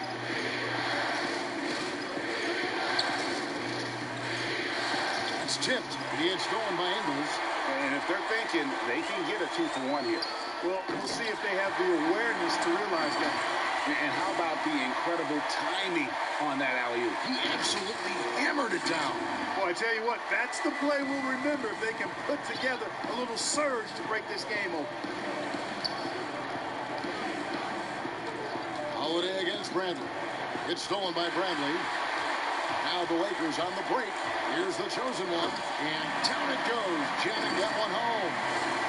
It's tipped. It's stolen by Ingles. And if they're thinking they can get a 2-for-1 here. Well, we'll see if they have the awareness to realize that. And how about the incredible timing on that alley-oop? He absolutely hammered it down. Boy, I tell you what, that's the play we'll remember if they can put together a little surge to break this game open. Holiday against Bradley. It's stolen by Bradley. Now the Lakers on the break. Here's the chosen one. And down it goes. Janet got one home.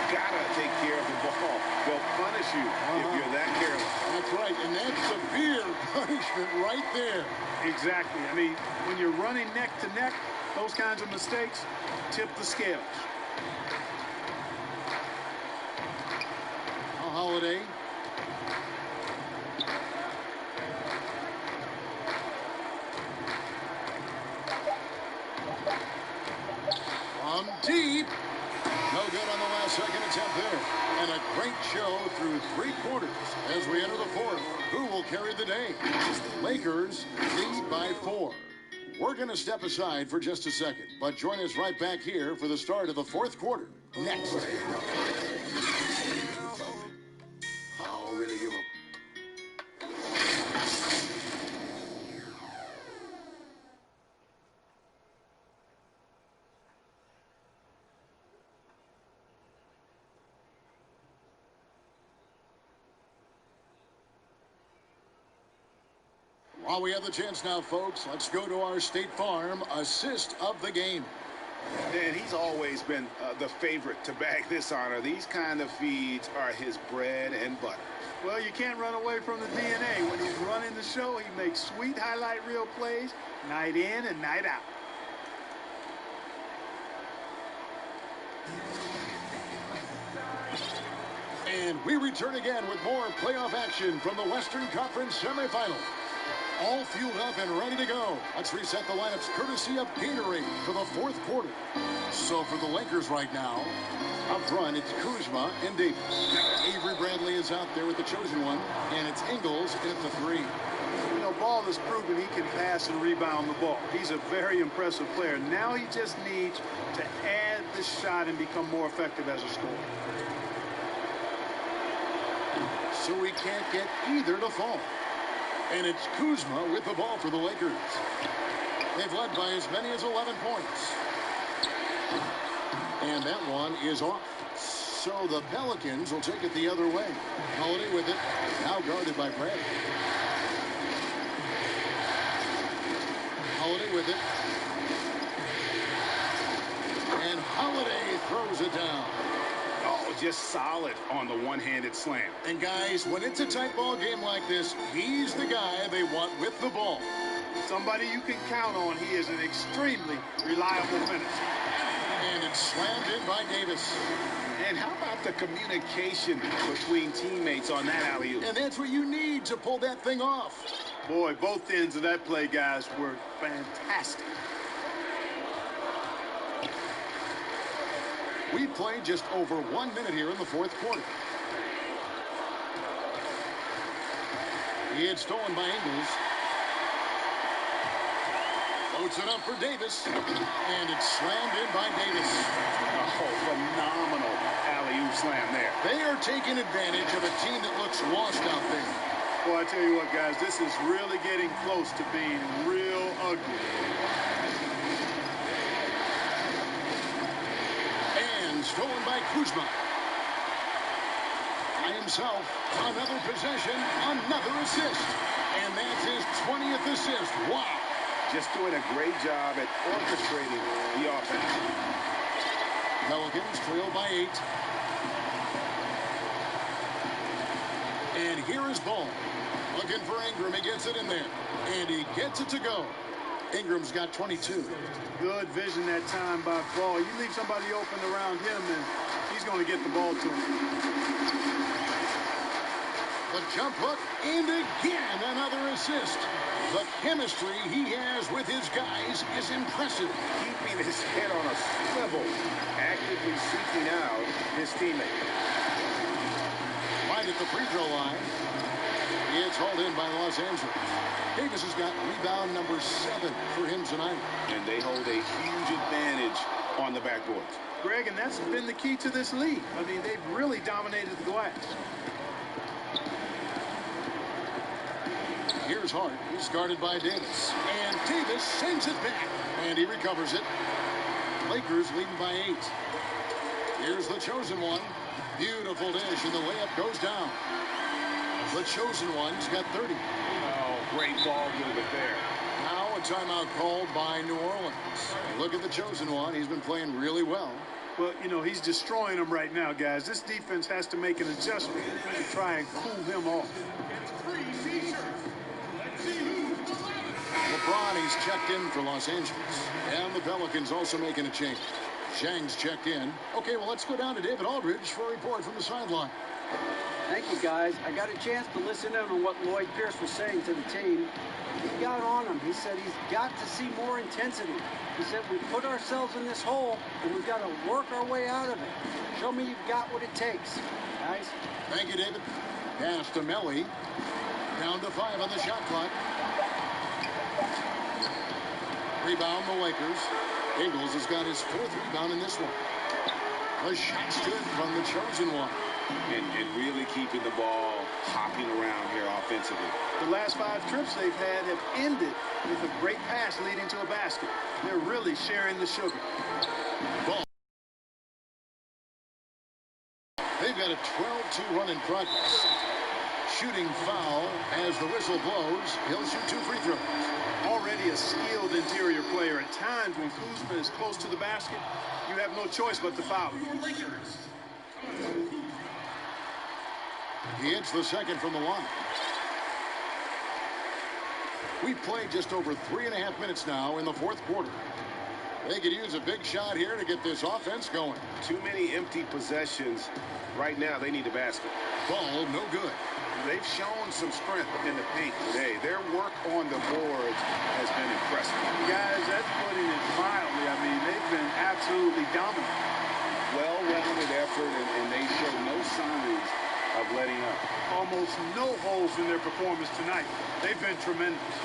Gotta take care of the ball. They'll punish you if you're that careless. That's right, and that's severe punishment right there. Exactly. I mean, when you're running neck to neck, those kinds of mistakes tip the scales. Holiday. From deep. No good on the last second attempt there. And a great show through 3 quarters as we enter the fourth. Who will carry the day? Lakers lead by 4. We're going to step aside for just a second, but join us right back here for the start of the fourth quarter. Next. I'll really give up. While we have the chance now, folks, let's go to our State Farm assist of the game. And he's always been the favorite to bag this honor. These kind of feeds are his bread and butter. Well, you can't run away from the DNA. When he's running the show, he makes sweet highlight reel plays night in and night out. And we return again with more playoff action from the Western Conference semifinal. All fueled up and ready to go. Let's reset the lineups courtesy of Gatorade for the fourth quarter. So for the Lakers right now, up front, it's Kuzma and Davis. Avery Bradley is out there with the chosen one, and it's Ingles at the 3. You know, Ball has proven he can pass and rebound the ball. He's a very impressive player. Now he just needs to add the shot and become more effective as a scorer. So we can't get either to fall. And it's Kuzma with the ball for the Lakers. They've led by as many as 11 points. And that one is off. So the Pelicans will take it the other way. Holiday with it. Now guarded by Bradley. Holiday with it. And Holiday throws it down. Oh, just solid on the one-handed slam. And guys, when it's a tight ball game like this, he's the guy they want with the ball. Somebody you can count on. He is an extremely reliable finisher. And it's it's slammed in by Davis. And how about the communication between teammates on that alley-oop? And that's what you need to pull that thing off. Boy, both ends of that play, guys, were fantastic. We played just over 1 minute here in the fourth quarter. It's stolen by Ingles. Floats it up for Davis. And it's slammed in by Davis. Oh, phenomenal alley-oop slam there. They are taking advantage of a team that looks lost out there. Well, I tell you what, guys, this is really getting close to being real ugly. And stolen by Kuzma. By himself, another possession, another assist. And that's his 20th assist. Wow. Just doing a great job at orchestrating the offense. Pelicans trail by 8. And here is Ball. Looking for Ingram. He gets it in there. And he gets it to go. Ingram's got 22. Good vision that time by Ball. You leave somebody open around him, and he's going to get the ball to him. The jump hook, and again another assist. The chemistry he has with his guys is impressive. Keeping his head on a swivel, actively seeking out his teammate. Right at the free throw line. It's hauled in by Los Angeles. Davis has got rebound number 7 for him tonight. And they hold a huge advantage on the backboard. Greg, and that's been the key to this league. I mean, they've really dominated the glass. Here's Hart. He's guarded by Davis. And Davis sends it back. And he recovers it. Lakers leading by 8. Here's the chosen one. Beautiful dish, and the layup goes down. The chosen one's got 30. Oh, great ball movement there. Now a timeout called by New Orleans. Look at the chosen one. He's been playing really well. Well, you know, he's destroying them right now, guys. This defense has to make an adjustment to try and cool him off. LeBron, he's checked in for Los Angeles. And the Pelicans also making a change. Zhang's checked in. Okay, well, let's go down to David Aldridge for a report from the sideline. Thank you, guys. I got a chance to listen in on what Lloyd Pierce was saying to the team. He got on him. He said he's got to see more intensity. He said we put ourselves in this hole, and we've got to work our way out of it. Show me you've got what it takes, guys. Thank you, David. Pass to Melly. Down to 5 on the shot clock. Rebound the Lakers. Ingles has got his 4th rebound in this one. The shot's good from the chosen one. And really keeping the ball hopping around here offensively. The last 5 trips they've had have ended with a great pass leading to a basket. They're really sharing the sugar. Ball. They've got a 12-2 run in progress. Shooting foul as the whistle blows. He'll shoot 2 free throws. Already a skilled interior player. At times when Kuzma is close to the basket, you have no choice but to foul him. He hits the second from the line. We've played just over 3.5 minutes now in the fourth quarter. They could use a big shot here to get this offense going. Too many empty possessions. Right now, they need a basket. Ball, no good. They've shown some strength in the paint today. Their work on the boards has been impressive. Guys, that's putting it mildly. I mean, they've been absolutely dominant. Well-rounded effort, and they show no signs of letting up. Almost no holes in their performance tonight. They've been tremendous.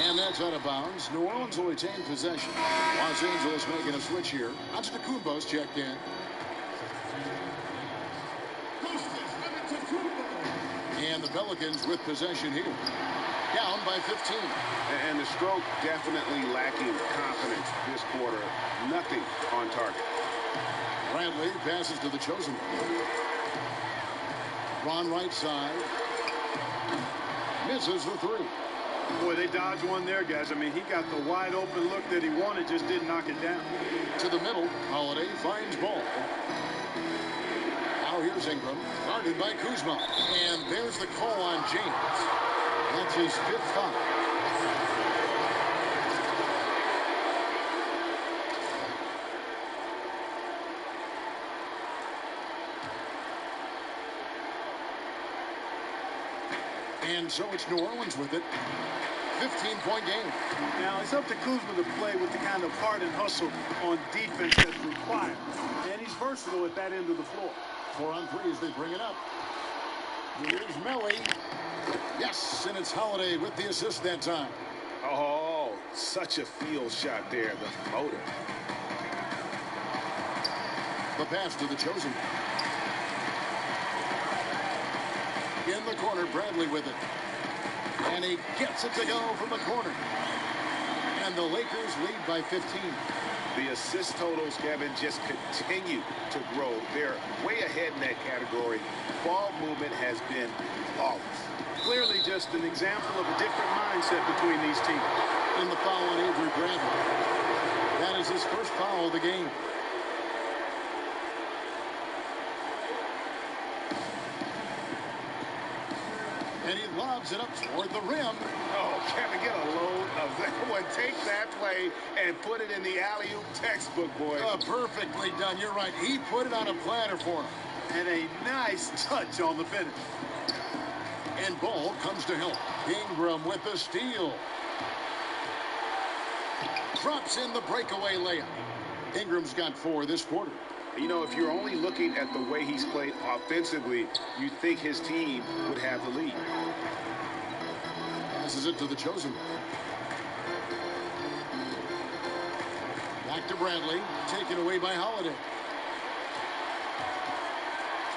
And that's out of bounds. New Orleans will retain possession. Los Angeles making a switch here. Antetokounmpo's checked in. And the Pelicans with possession here. Down by 15. And the stroke definitely lacking confidence this quarter. Nothing on target. Bradley passes to the chosen one. Ron right side. Misses the 3. Boy, they dodged one there, guys. I mean, he got the wide open look that he wanted, just didn't knock it down. To the middle, Holiday finds Ball. Now here's Ingram, guarded by Kuzma. And there's the call on James. That's his 5th foul. And so it's New Orleans with it. 15-point game. Now, it's up to Kuzma to play with the kind of heart and hustle on defense that's required. And he's versatile at that end of the floor. 4 on 3 as they bring it up. Here's Melly. Yes, and it's Holiday with the assist that time. Oh, such a field shot there, the floater. The pass to the chosen. In the corner, Bradley with it. And he gets it to go from the corner. And the Lakers lead by 15. The assist totals, Kevin, just continue to grow. They're way ahead in that category. Ball movement has been flawless. Clearly just an example of a different mindset between these teams. In the foul on Avery Bradley. That is his first foul of the game. And he lobs it up toward the rim. Oh, Kevin, get a load of that one. Take that play and put it in the alley-oop textbook, boy. Perfectly done. You're right. He put it on a platter for him. And a nice touch on the finish. And Ball comes to help. Ingram with the steal. Drops in the breakaway layup. Ingram's got 4 this quarter. You know, if you're only looking at the way he's played offensively, you think his team would have the lead. Passes it to the chosen. Back to Bradley. Taken away by Holiday.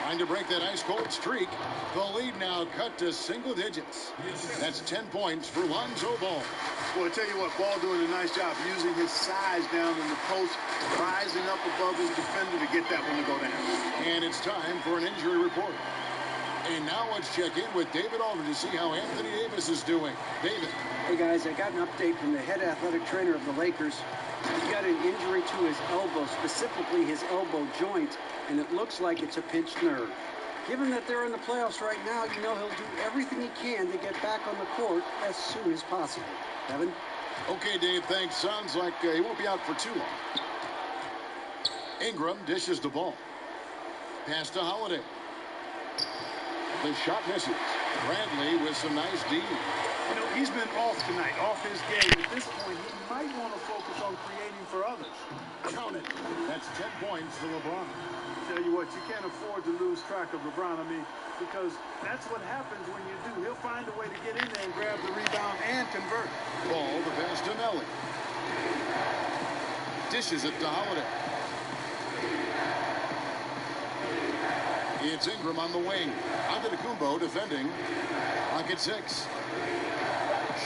Trying to break that ice-cold streak. The lead now cut to single digits. That's 10 points for Lonzo Ball. Well, I tell you what, Ball doing a nice job using his size down in the post, rising up above his defender to get that one to go down. And it's time for an injury report. And now let's check in with David Aldridge to see how Anthony Davis is doing. David. Hey, guys, I got an update from the head athletic trainer of the Lakers. He's got an injury to his elbow, specifically his elbow joint, and it looks like it's a pinched nerve. Given that they're in the playoffs right now, you know he'll do everything he can to get back on the court as soon as possible. Kevin? Okay, Dave, thanks. Sounds like he won't be out for too long. Ingram dishes the ball. Pass to Holiday. The shot misses. Bradley with some nice D. You know, he's been off tonight, off his game. At this point, he might want to focus on creating for others. Count it. That's 10 points for LeBron. Tell you what, you can't afford to lose track of LeBron. I mean, because that's what happens when you do. He'll find a way to get in there and grab the rebound and convert. Ball the pass to Melly. Dishes it to Holiday. It's Ingram on the wing. Antetokounmpo defending. Clock at 6.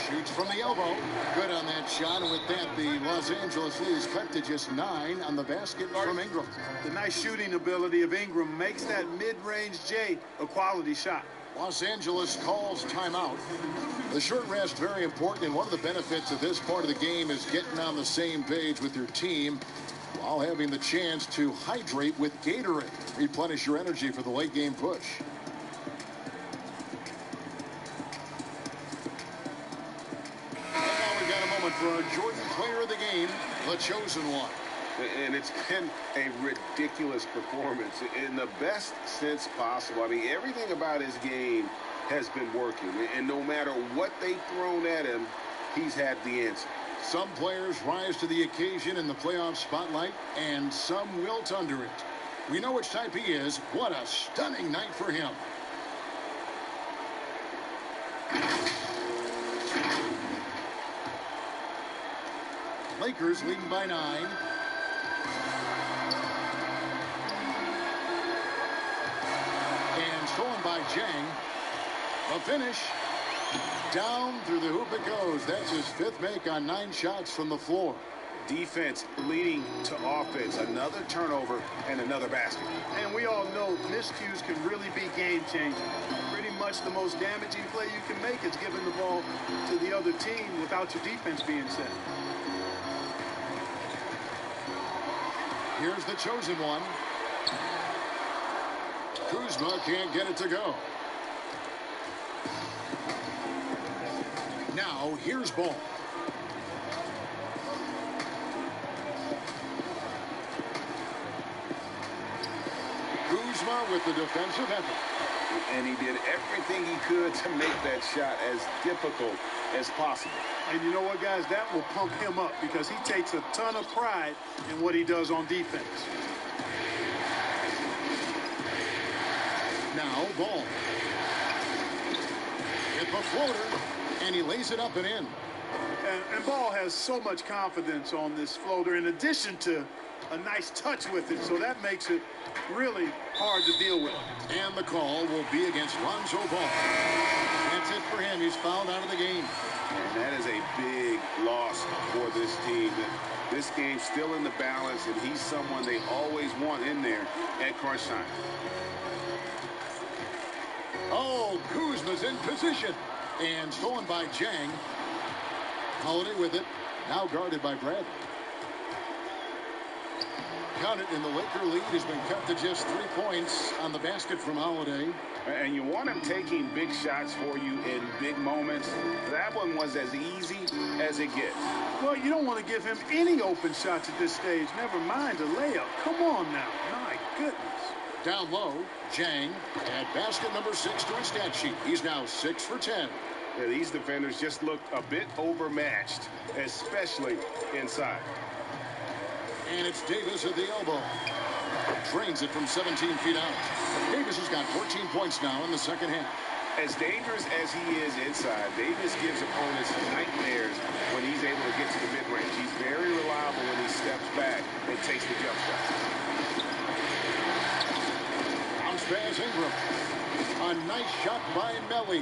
Shoots from the elbow. Good on that shot. And with that, the Los Angeles leads cut to just 9 on the basket from Ingram. The nice shooting ability of Ingram makes that mid-range J a quality shot. Los Angeles calls timeout. The short rest, very important, and one of the benefits of this part of the game is getting on the same page with your team while having the chance to hydrate with Gatorade. Replenish your energy for the late game push. For our Jordan player of the game, the chosen one. And it's been a ridiculous performance in the best sense possible. I mean, everything about his game has been working. And no matter what they've thrown at him, he's had the answer. Some players rise to the occasion in the playoff spotlight, and some wilt under it. We know which type he is. What a stunning night for him. Lakers leading by 9. And stolen by Jang. A finish. Down through the hoop it goes. That's his 5th make on 9 shots from the floor. Defense leading to offense. Another turnover and another basket. And we all know miscues can really be game-changing. Pretty much the most damaging play you can make is giving the ball to the other team without your defense being set. Here's the chosen one. Kuzma can't get it to go. Now, here's Ball. Kuzma Kuzma with the defensive effort. And he did everything he could to make that shot as difficult as possible. And you know what, guys? That will pump him up because he takes a ton of pride in what he does on defense. Now, Ball. Hit the floater, and he lays it up and in. And Ball has so much confidence on this floater in addition to a nice touch with it, so that makes it really hard to deal with. And the call will be against Lonzo Ball. That's it for him. He's fouled out of the game. And that is a big loss for this team. This game's still in the balance, and he's someone they always want in there at crunch time. Oh, Kuzma's in position. And stolen by Jang. Holiday with it. Now guarded by Bradley. Count it, and the Laker lead has been cut to just 3 points on the basket from Holiday. And you want him taking big shots for you in big moments. That one was as easy as it gets. Well, you don't want to give him any open shots at this stage. Never mind a layup. Come on now. My goodness. Down low, Jang at basket number 6 to his stat sheet. He's now 6 for 10. Yeah, these defenders just looked a bit overmatched, especially inside. And it's Davis at the elbow. Drains it from 17 feet out. Davis has got 14 points now in the second half. As dangerous as he is inside, Davis gives opponents nightmares when he's able to get to the mid-range. He's very reliable when he steps back and takes the jump shot. Bounce pass Ingram. A nice shot by Melly.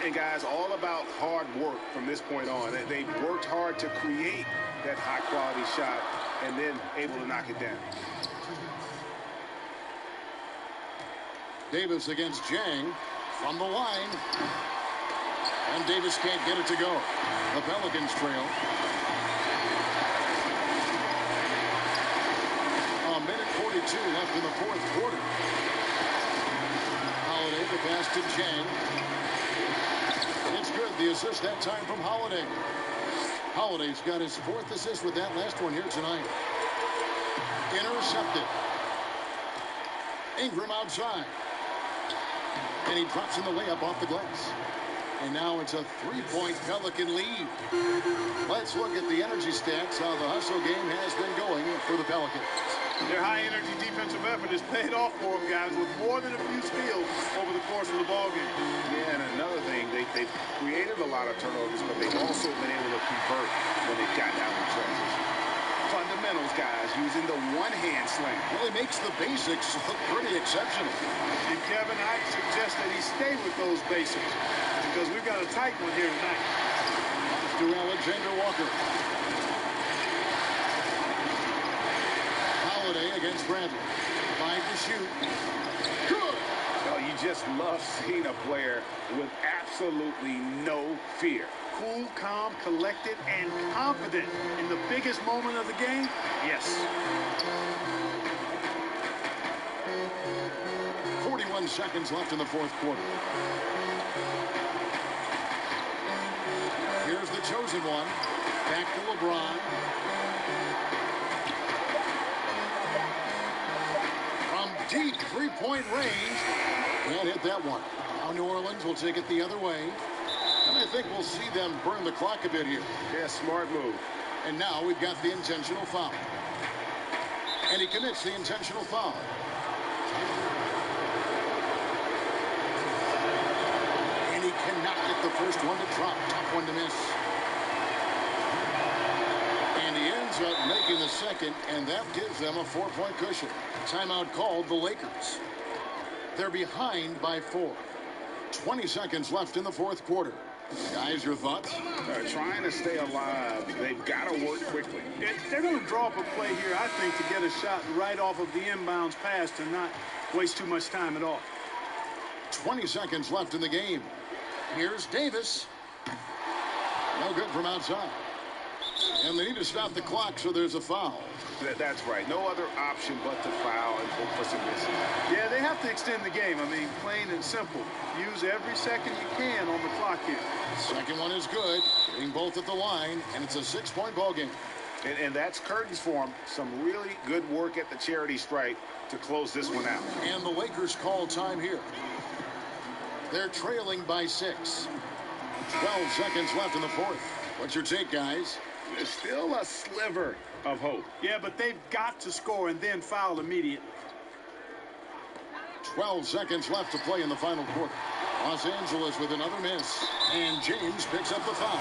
And guys, all about hard work from this point on. They worked hard to create that high-quality shot and then able to knock it down. Davis against Jang from the line. And Davis can't get it to go. The Pelicans trail. A minute 42 left in the fourth quarter. Holiday, the pass to Jang. It's good. The assist that time from Holiday. Holiday's got his 4th assist with that last one here tonight. Intercepted. Ingram outside. And he drops in the layup off the glass. And now it's a 3-point Pelican lead. Let's look at the energy stats, how the hustle game has been going for the Pelicans. Their high-energy defensive effort has paid off for them, guys, with more than a few steals over the course of the ballgame. Yeah, and another thing, they've created a lot of turnovers, but they've also been able to convert when they've gotten out in transition. Fundamentals, guys, using the one-hand slam. Really makes the basics look pretty exceptional. And Kevin, I suggest that he stay with those basics because we've got a tight one here tonight. Let's do Alexander Walker. Holiday against Bradley. 5 to shoot. Good. Well, you just love seeing a player with absolutely no fear. Cool, calm, collected, and confident in the biggest moment of the game? Yes. 41 seconds left in the fourth quarter. Here's the chosen one. Back to LeBron. From deep 3-point range. Can't hit that one. Now New Orleans will take it the other way. And I think we'll see them burn the clock a bit here. Yeah, smart move. And now we've got the intentional foul. And he commits the intentional foul. And he cannot get the first one to drop. Tough one to miss. And he ends up making the second, and that gives them a 4-point cushion. Timeout called the Lakers. They're behind by 4. 20 seconds left in the fourth quarter. Guys, your thoughts? Trying to stay alive. They've got to work quickly. They're going to draw up a play here, I think, to get a shot right off of the inbounds pass to not waste too much time at all. 20 seconds left in the game. Here's Davis. No good from outside. And they need to stop the clock, so there's a foul. That's right. No other option but to foul and hope for some misses. Yeah, they have to extend the game. I mean, plain and simple. Use every second you can on the clock here. Second one is good. Hitting both at the line, and it's a 6-point ball game. And that's curtains for him. Some really good work at the charity stripe to close this one out. And the Lakers call time here. They're trailing by 6. 12 seconds left in the fourth. What's your take, guys? There's still a sliver of hope. Yeah, but they've got to score and then foul immediately. 12 seconds left to play in the final quarter. Los Angeles with another miss. And James picks up the foul.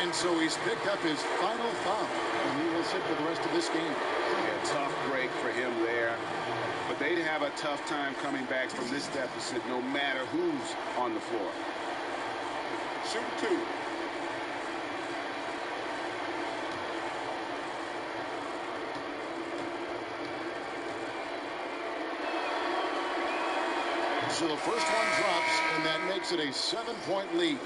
And so he's picked up his final foul. And he will sit for the rest of this game. A tough break for him there. But they'd have a tough time coming back from this deficit no matter who's on the floor. Shoot 2. So the first one drops, and that makes it a 7-point lead.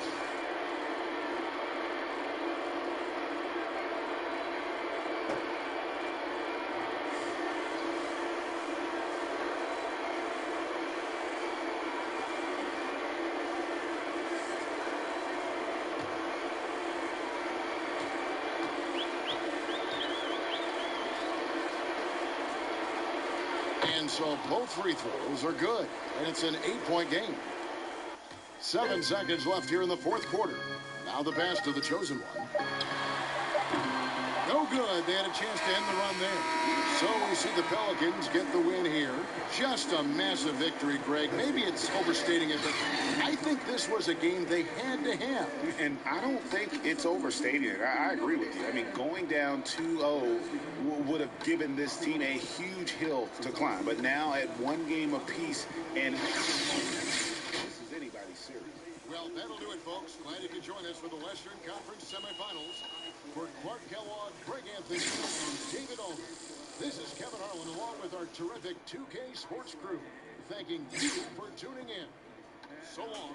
And so both free throws are good, and it's an 8-point game. 7 seconds left here in the fourth quarter. Now the pass to the chosen one. No good. They had a chance to end the run there. So we see the Pelicans get the win here. Just a massive victory, Greg. Maybe it's overstating it, but I think this was a game they had to have. And I don't think it's overstating it. I agree with you. I mean, going down 2-0 would have given this team a huge hill to climb. But now at one game apiece, and this is anybody's series. Well, that'll do it, folks. Glad you could join us for the Western Conference semifinals. For Clark Kellogg, Greg Anthony, and David Ulmer, this is Kevin Harlan along with our terrific 2K Sports crew, thanking you for tuning in. So long.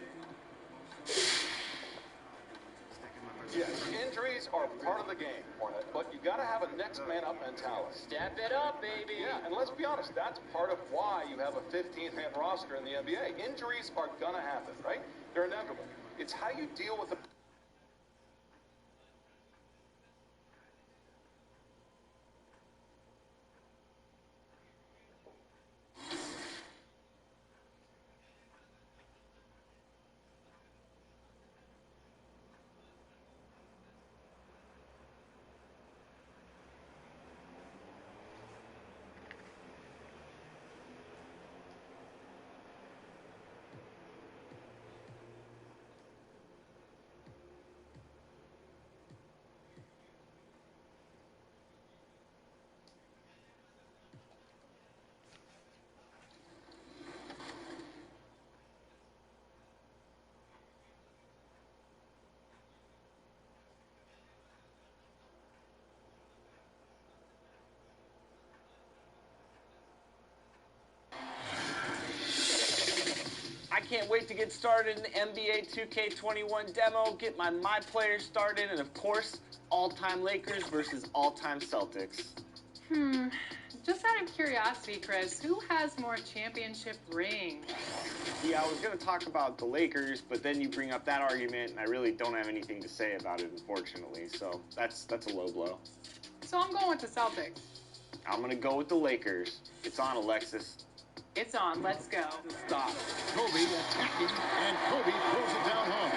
Yes, injuries are part of the game, Hornet, but you got to have a next man up mentality. Step it up, baby. Yeah, and let's be honest, that's part of why you have a 15th-man roster in the NBA. Injuries are going to happen, right? They're inevitable. It's how you deal with the... I can't wait to get started in the NBA 2K21 demo, get my players started, and of course, all-time Lakers versus all-time Celtics. Just out of curiosity, Chris, who has more championship rings? Yeah, I was going to talk about the Lakers, but then you bring up that argument, and I really don't have anything to say about it, unfortunately. So that's a low blow. So I'm going with the Celtics. I'm going to go with the Lakers. It's on, Alexis. It's on. Let's go. Stop. Kobe attacking, and Kobe throws it down home.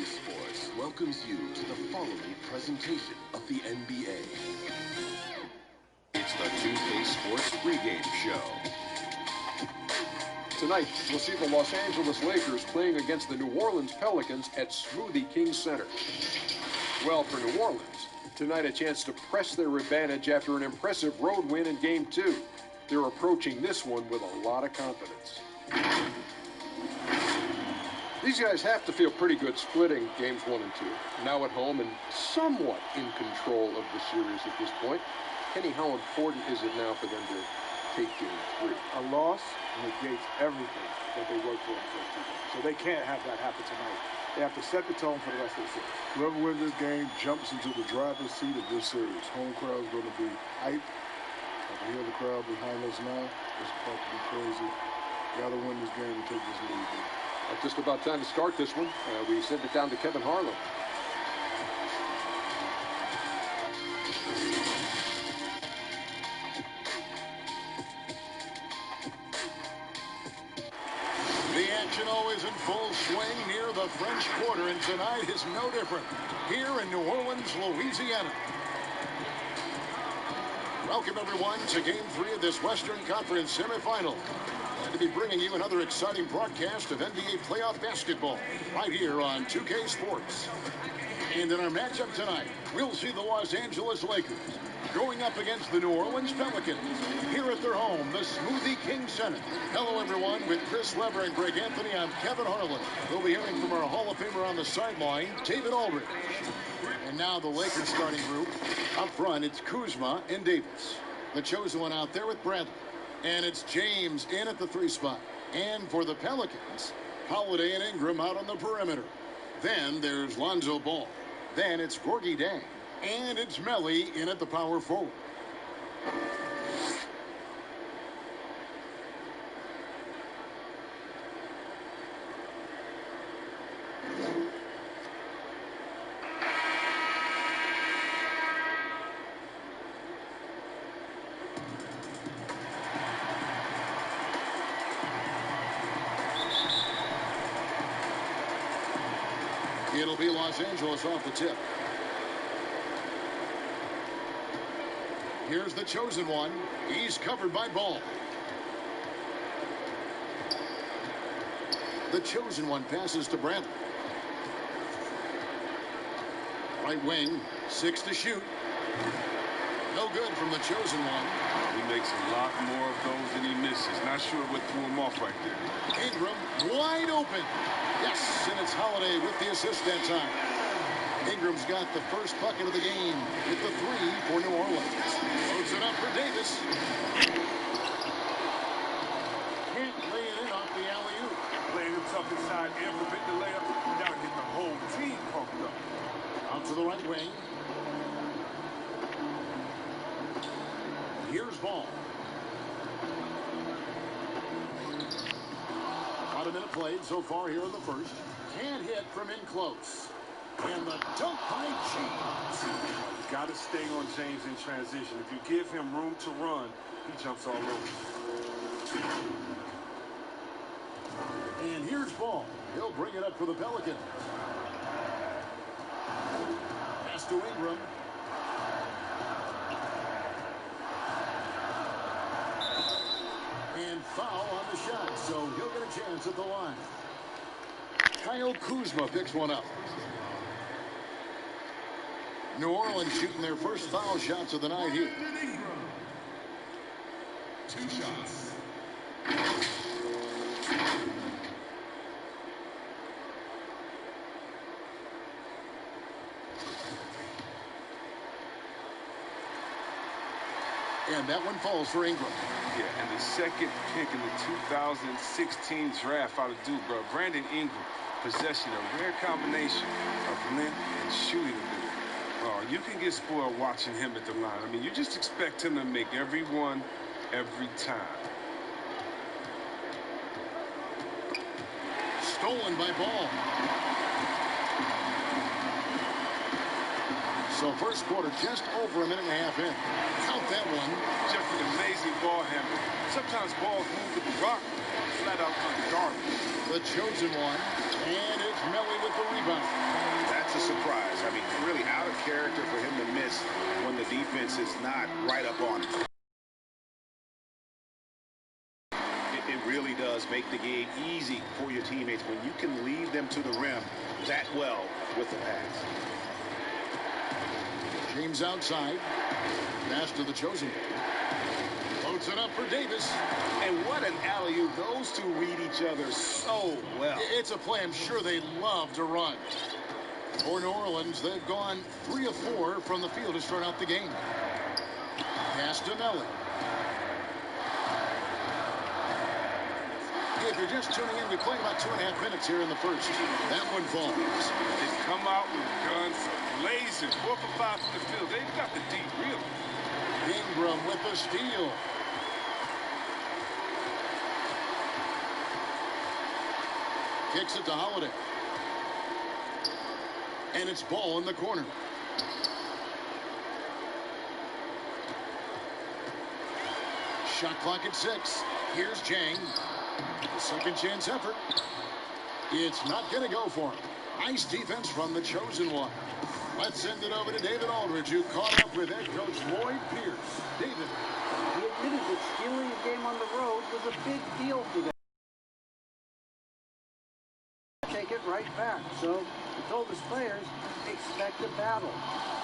Sports welcomes you to the following presentation of the NBA. It's the 2K Sports pregame show. Tonight, we'll see the Los Angeles Lakers playing against the New Orleans Pelicans at Smoothie King Center. Well, for New Orleans, tonight a chance to press their advantage after an impressive road win in Game 2. They're approaching this one with a lot of confidence. These guys have to feel pretty good splitting games 1 and 2. Now at home and somewhat in control of the series at this point. Kenny, how important is it now for them to take game 3. A loss negates everything that they worked for in the first 2 games. So they can't have that happen tonight. They have to set the tone for the rest of the series. Whoever wins this game jumps into the driver's seat of this series. Home crowd's going to be hype. I can hear the crowd behind us now. It's about to be crazy. Got to win this game and take this lead. Just about time to start this one. We send it down to Kevin Harlan. The action always in full swing near the French Quarter, and tonight is no different here in New Orleans, Louisiana. Welcome, everyone, to Game 3 of this Western Conference semifinal. Glad to be bringing you another exciting broadcast of NBA playoff basketball right here on 2K Sports. And in our matchup tonight, we'll see the Los Angeles Lakers going up against the New Orleans Pelicans here at their home, the Smoothie King Center. Hello, everyone. With Chris Webber and Greg Anthony, I'm Kevin Harlan. We'll be hearing from our Hall of Famer on the sideline, David Aldridge. And now the Lakers starting group. Up front, it's Kuzma and Davis. The chosen one out there with Bradley. And it's James in at the 3 spot. And for the Pelicans, Holiday and Ingram out on the perimeter. Then there's Lonzo Ball. Then it's Gorgie Dang. And it's Melly in at the power forward. It'll be Los Angeles off the tip. Here's the chosen one. He's covered by Ball. The chosen one passes to Bradley. Right wing, 6 to shoot. No good from the chosen one. He makes a lot more of those than he misses. Not sure what threw him off right there. Ingram wide open. Yes, and it's Holiday with the assist that time. Ingram's got the first bucket of the game with the 3 for New Orleans. Loads it up for Davis. Can't lay it in off the alley-oop. Playing him tough inside, air prevent the layup. Now get the whole team pumped up. Out to the right wing. Here's Ball. About a minute played so far here in the first. Can't hit from in close. And the dunk by James. You got to stay on James in transition. If you give him room to run, he jumps all over. And here's Ball. He'll bring it up for the Pelicans. Pass to Ingram. And foul on the shot, so he'll get a chance at the line. Kyle Kuzma picks one up. New Orleans shooting their first foul shots of the night here. 2 shots. And that one falls for Ingram. Yeah, and the second pick in the 2016 draft out of Duke, bro. Brandon Ingram, possessing a rare combination of length and shooting ability. You can get spoiled watching him at the line. I mean, you just expect him to make every one, every time. Stolen by Ball. So first quarter just over a minute and a half in. Count that one. Just an amazing ball handler. Sometimes balls move with the rock, flat out unguarded. The chosen one, and it's Melly with the rebound. That's a surprise. I mean, really out of character for him to miss when the defense is not right up on him. It really does make the game easy for your teammates when you can lead them to the rim that well with the pass. James outside. Pass to the chosen. Loads it up for Davis. And what an alley-oop. Those two read each other so well. It's a play I'm sure they love to run. For New Orleans, they've gone 3 of 4 from the field to start out the game. Pass to Melly. If you're just tuning in, we played about 2.5 minutes here in the first. That one falls. They come out with guns blazing, 4 for 5 from the field. They've got the deep, really. Ingram with the steal. Kicks it to Holiday. And it's ball in the corner. Shot clock at 6. Here's Chang. Second chance effort. It's not going to go for him. Nice defense from the chosen one. Let's send it over to David Aldridge, who caught up with head coach Lloyd Pierce. David. He admitted that stealing a game on the road was a big deal for them. Take it right back. So he told his players, expect a battle.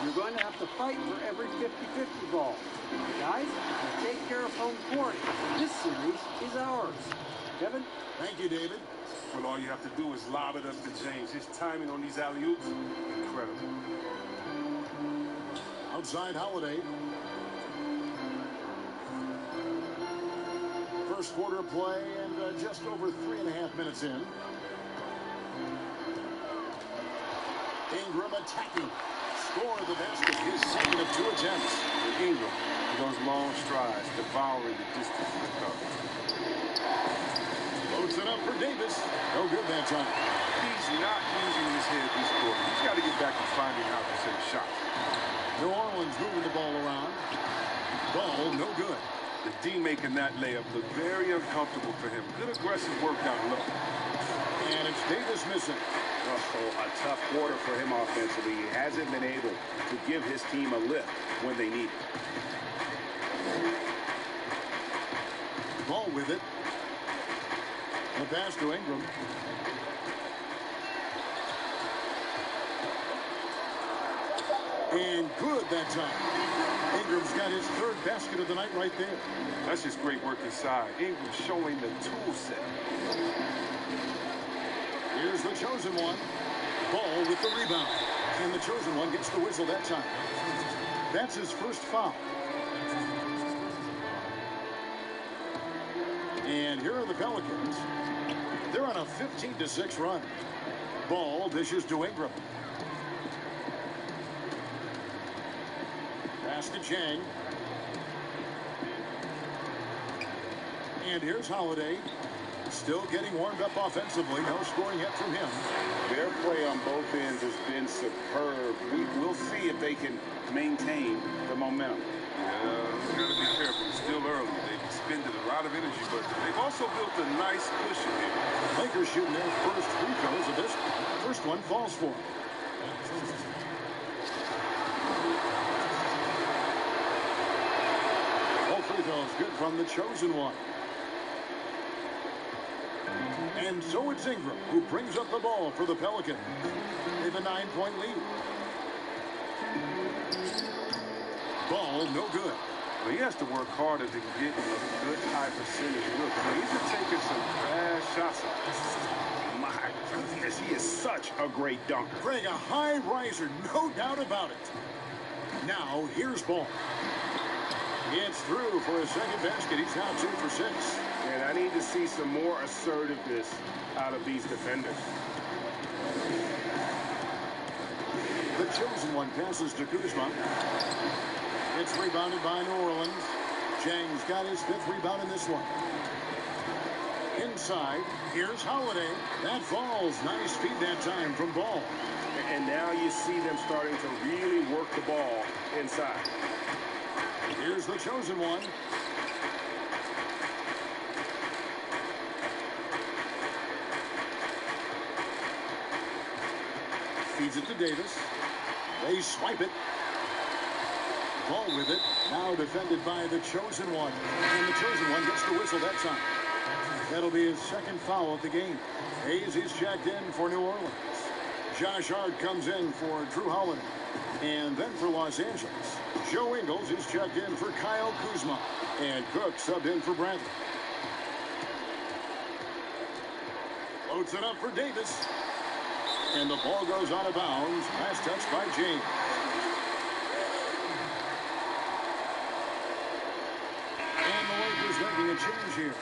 You're going to have to fight for every 50-50 ball. Guys, you take care of home court. This series is ours. Kevin? Thank you, David. Well, all you have to do is lob it up to James. His timing on these alley-oops, incredible. Outside Holiday. First quarter play and just over 3.5 minutes in. Ingram attacking. Score the basket. His second of 2 attempts. Ingram, those long strides, devouring the distance of the cover. Loads it up for Davis. No good that time. He's not using his head this quarter. He's got to get back to finding how to hit shots. New Orleans moving the ball around. Ball no good. The D making that layup look very uncomfortable for him. Good aggressive work down low. And it's Davis missing. A tough quarter for him offensively. He hasn't been able to give his team a lift when they need it. Ball with it. The pass to Ingram. And good that time. Ingram's got his 3rd basket of the night right there. That's just great work inside. Ingram showing the tool set. Here's the chosen one. Ball with the rebound. And the chosen one gets the whistle that time. That's his first foul. And here are the Pelicans. They're on a 15-6 run. Ball dishes to Ingram. Pass to Chang. And here's Holiday. Still getting warmed up offensively. No scoring yet from him. Their play on both ends has been superb. We'll see if they can maintain the momentum. Yeah, got to be careful. It's still early. They've expended a lot of energy, but they've also built a nice cushion here. Lakers shooting their first free throws of this. First one falls for them. All free throws good from the chosen one. And so it's Ingram who brings up the ball for the Pelicans. They have a 9-point lead. Ball no good. Well, he has to work harder to get a good high percentage look. He's been taking some bad shots. My goodness, he is such a great dunker. Greg, a high riser, no doubt about it. Now, here's Ball. It's through for a second basket. He's now 2 for 6. And I need to see some more assertiveness out of these defenders. The chosen one passes to Kuzma. It's rebounded by New Orleans. Chang's got his 5th rebound in this one. Inside, here's Holiday. That falls. Nice feed that time from Ball. And now you see them starting to really work the ball inside. Here's the chosen one. Feeds it to Davis. They swipe it. Ball with it. Now defended by the chosen one. And the chosen one gets the whistle that time. That'll be his 2nd foul of the game. Hayes is checked in for New Orleans. Josh Hart comes in for Drew Holiday. And then for Los Angeles, Joe Ingles is checked in for Kyle Kuzma. And Cook subbed in for Bradley. Loads it up for Davis. And the ball goes out of bounds. Last touch by James. And the Lakers making a change here.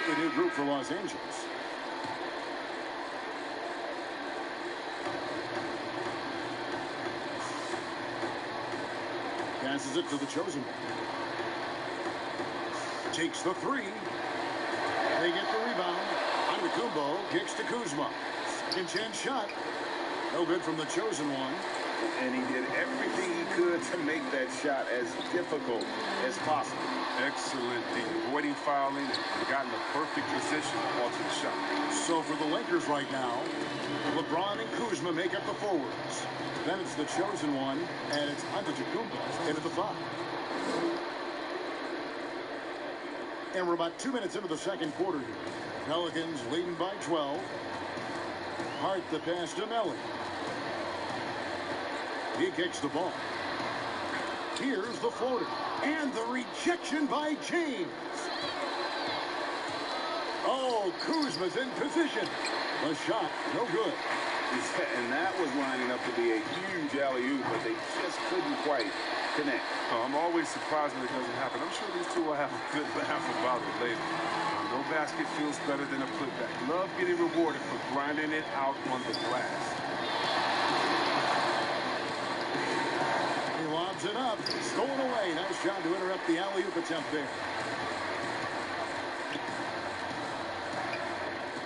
completely new group for Los Angeles. Passes it to the chosen one. Takes the three. They get the rebound. Antetokounmpo kicks to Kuzma. Second chance shot. No good from the chosen one. And he did everything he could to make that shot as difficult as possible. Excellent D. Avoiding fouling and got in the perfect position to alter the shot. So for the Lakers right now, LeBron and Kuzma make up the forwards. Then it's the chosen one, and it's Antetokounmpo into the foul. And we're about 2 minutes into the second quarter here. Pelicans leading by 12. Hart the pass to Melly. He kicks the ball. Here's the floater. And the rejection by James. Oh, Kuzma's in position. The shot, no good. And that was lining up to be a huge alley-oop, but they just couldn't quite connect. Oh, I'm always surprised when it doesn't happen. I'm sure these two will have a good laugh about it later. No basket feels better than a putback. Love getting rewarded for grinding it out on the glass. He lobs it up. Stolen away. Nice job to interrupt the alley-oop attempt there.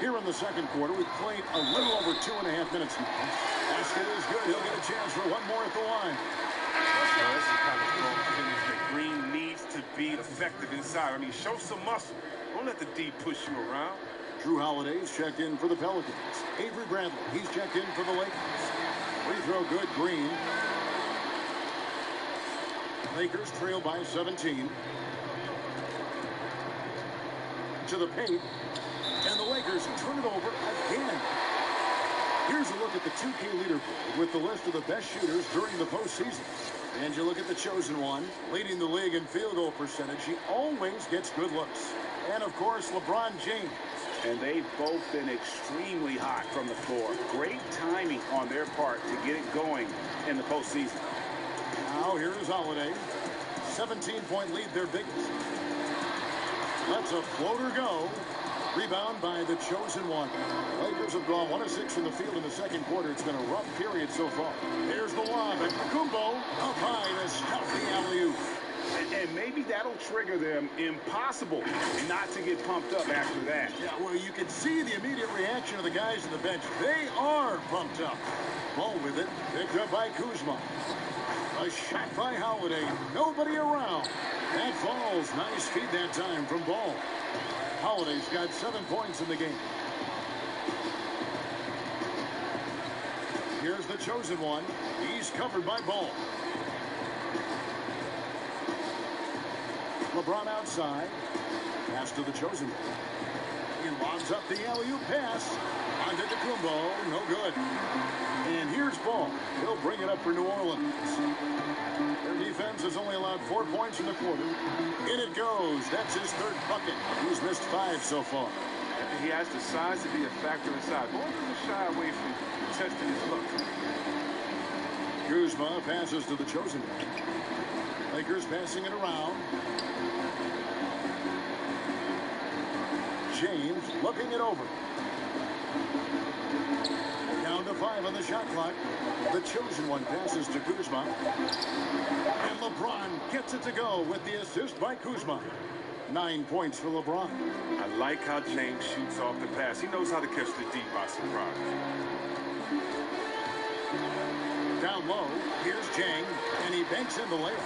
Here in the second quarter, we've played a little over 2.5 minutes now. Basket is good. He'll get a chance for one more at the line. Well, that's the kind of strong finish that Green needs to be effective inside. I mean, show some muscle. Don't let the D push you around. Drew Holiday's checked in for the Pelicans. Avery Bradley, he's checked in for the Lakers. Free throw good, Green. Lakers trail by 17. To the paint. And the Lakers turn it over again. Here's a look at the 2K leaderboard with the list of the best shooters during the postseason. And you look at the chosen one, leading the league in field goal percentage. He always gets good looks. And, of course, LeBron James. And they've both been extremely hot from the floor. Great timing on their part to get it going in the postseason. Now, here's Holiday. 17-point lead, their biggest. Lets a floater go. Rebound by the chosen one. Lakers have gone 1 of 6 from the field in the second quarter. It's been a rough period so far. Here's the lob. And Kumbo up high to stop the alley-oop. And maybe that'll trigger them. Impossible not to get pumped up after that. Yeah, well, you can see the immediate reaction of the guys on the bench. They are pumped up. Ball with it. Picked up by Kuzma. A shot by Holiday. Nobody around. That falls. Nice feed that time from Ball. Holiday's got 7 points in the game. Here's the chosen one. He's covered by Ball. LeBron outside. Pass to the chosen one. He lobs up the alley-oop pass. Antetokounmpo, no good. And here's Ball. He'll bring it up for New Orleans. Their defense has only allowed 4 points in the quarter. In it goes. That's his third bucket. He's missed 5 so far. He has the size to be a factor inside. Ball doesn't shy away from testing his luck. Kuzma passes to the chosen one. Lakers passing it around. James looking it over. Down to 5 on the shot clock. The chosen one passes to Kuzma. And LeBron gets it to go with the assist by Kuzma. 9 points for LeBron. I like how James shoots off the pass. He knows how to catch the D by surprise. Down low, here's Jang, and he banks in the layup.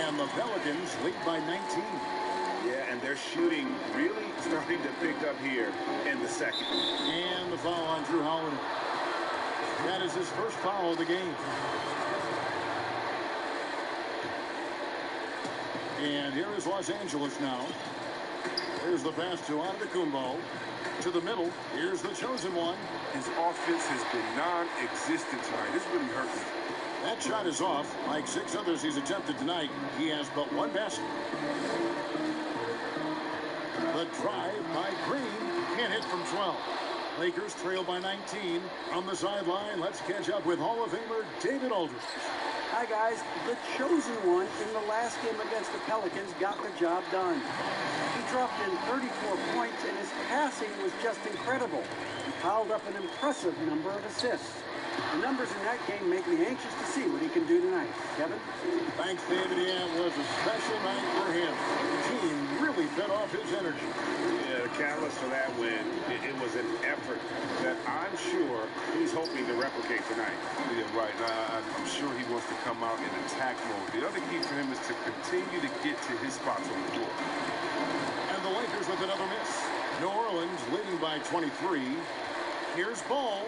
And the Pelicans lead by 19. Yeah, and they're shooting really starting to pick up here in the second. And the foul on Drew Holiday. That is his first foul of the game. And here is Los Angeles now. Here's the pass to Antetokounmpo. To the middle. Here's the chosen one. His offense has been non-existent tonight. This really hurts him. That shot is off. Like 6 others he's attempted tonight, he has but 1 basket. The drive by Green. Can't hit from 12. Lakers trail by 19. On the sideline, let's catch up with Hall of Famer David Aldridge. Hi, guys. The chosen one in the last game against the Pelicans got the job done. He dropped slipped in 34 points, and his passing was just incredible. He piled up an impressive number of assists. The numbers in that game make me anxious to see what he can do tonight. Kevin? Thanks, David. Yeah, it was a special night for him. The team really fed off his energy. Yeah, the catalyst for that win, it was an effort that I'm sure he's hoping to replicate tonight. Yeah, right. I'm sure he wants to come out in attack mode. The other key for him is to continue to get to his spots on the floor. And the Lakers with another miss. New Orleans leading by 23. Here's Ball.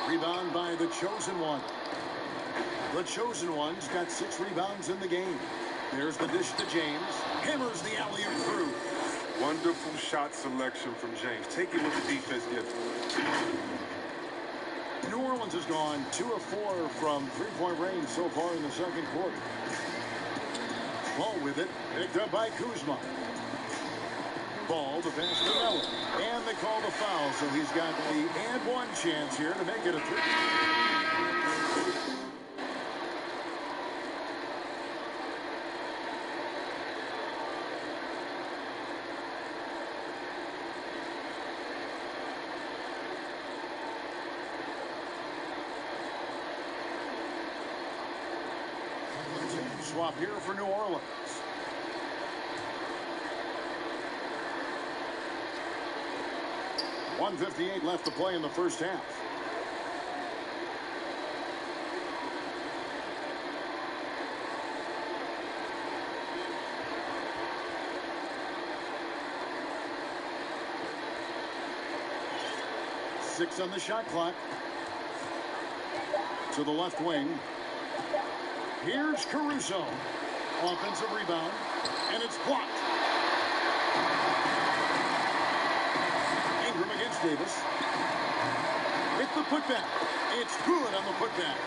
Rebound by the Chosen One. The Chosen One's got 6 rebounds in the game. There's the dish to James. Hammers the alley-oop through. Wonderful shot selection from James. Take it with the defense gives. New Orleans has gone 2 of 4 from three-point range so far in the second quarter. Ball with it. Picked up by Kuzma. Ball, the pass to Miller. And they call the foul, so he's got the and one chance here to make it a 3. Swap here for New Orleans. .158 left to play in the first half. Six on the shot clock. To the left wing. Here's Caruso. Offensive rebound. And it's blocked. Ingram against Davis. With the putback. It's good on the putback.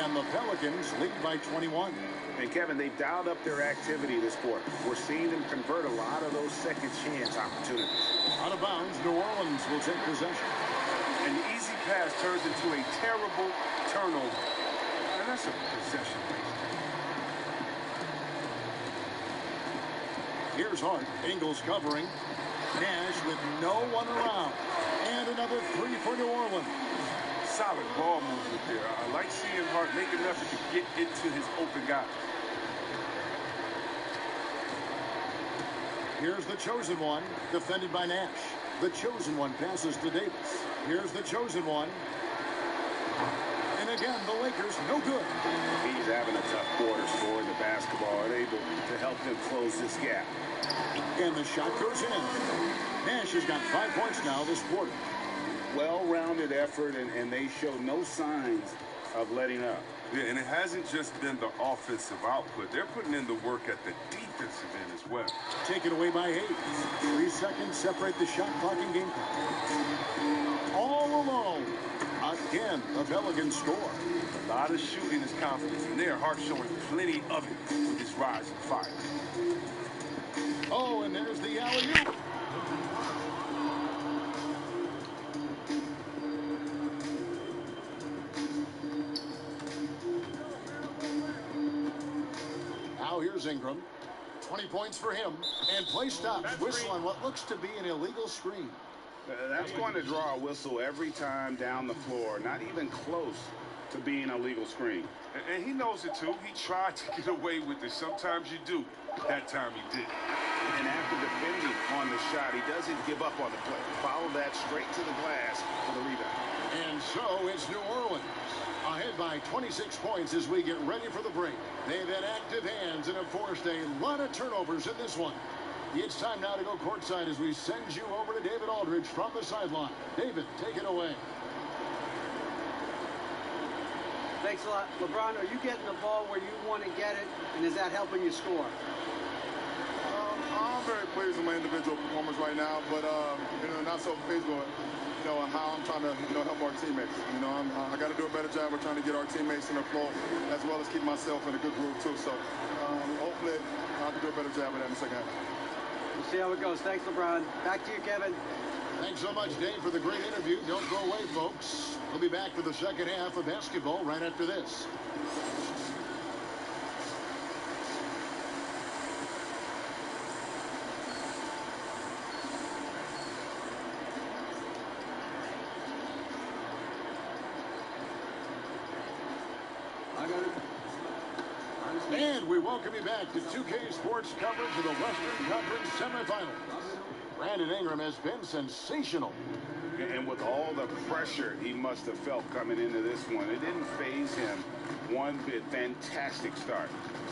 And the Pelicans lead by 21. And Kevin, they've dialed up their activity this quarter. We're seeing them convert a lot of those second chance opportunities. Out of bounds, New Orleans will take possession. An easy pass turns into a terrible turnover. And that's a possession. Here's Hart. Ingles covering. Nash with no one around. And another 3 for New Orleans. Solid ball movement there. I like seeing Hart make an effort to get into his open guy. Here's the Chosen One, defended by Nash. The Chosen One passes to Davis. Here's the Chosen One. And again, the Lakers, no good. He's having a tough quarter scoring the basketball and able to help them close this gap. And the shot goes in. Nash has got 5 points now this quarter. Well-rounded effort, and they show no signs of letting up. Yeah, and it hasn't just been the offensive output. They're putting in the work at the defensive end as well. Taken away by Hayes. 3 seconds separate the shot clock and game clock. All alone. Again, the Pelicans score. A lot of shooting is confidence, and there, Hart showing plenty of it with his rise and fire. Oh, and there's the alley-oop. Now here's Ingram. 20 points for him. And play stops. Whistle on what looks to be an illegal screen. That's going to draw a whistle every time down the floor. Not even close to being a legal screen. And he knows it, too. He tried to get away with it. Sometimes you do. That time he did. And after defending on the shot, he doesn't give up on the play. Follow that straight to the glass for the rebound. And so it's New Orleans. Ahead by 26 points as we get ready for the break. They've had active hands and have forced a lot of turnovers in this one. It's time now to go courtside as we send you over to David Aldridge from the sideline. David, take it away. Thanks a lot. LeBron, are you getting the ball where you want to get it, and is that helping you score? I'm very pleased with my individual performance right now, but not so pleased with how I'm trying to help our teammates. I got to do a better job of trying to get our teammates in the flow, as well as keep myself in a good groove too. So hopefully I can do a better job of that in the second half. We'll see how it goes. Thanks, LeBron. Back to you, Kevin. Thanks so much, Dave, for the great interview. Don't go away, folks. We'll be back for the second half of basketball right after this. we welcome you back to 2K Sports coverage of the Western Conference semifinals. Brandon Ingram has been sensational. And with all the pressure he must have felt coming into this one, it didn't faze him one bit. Fantastic start.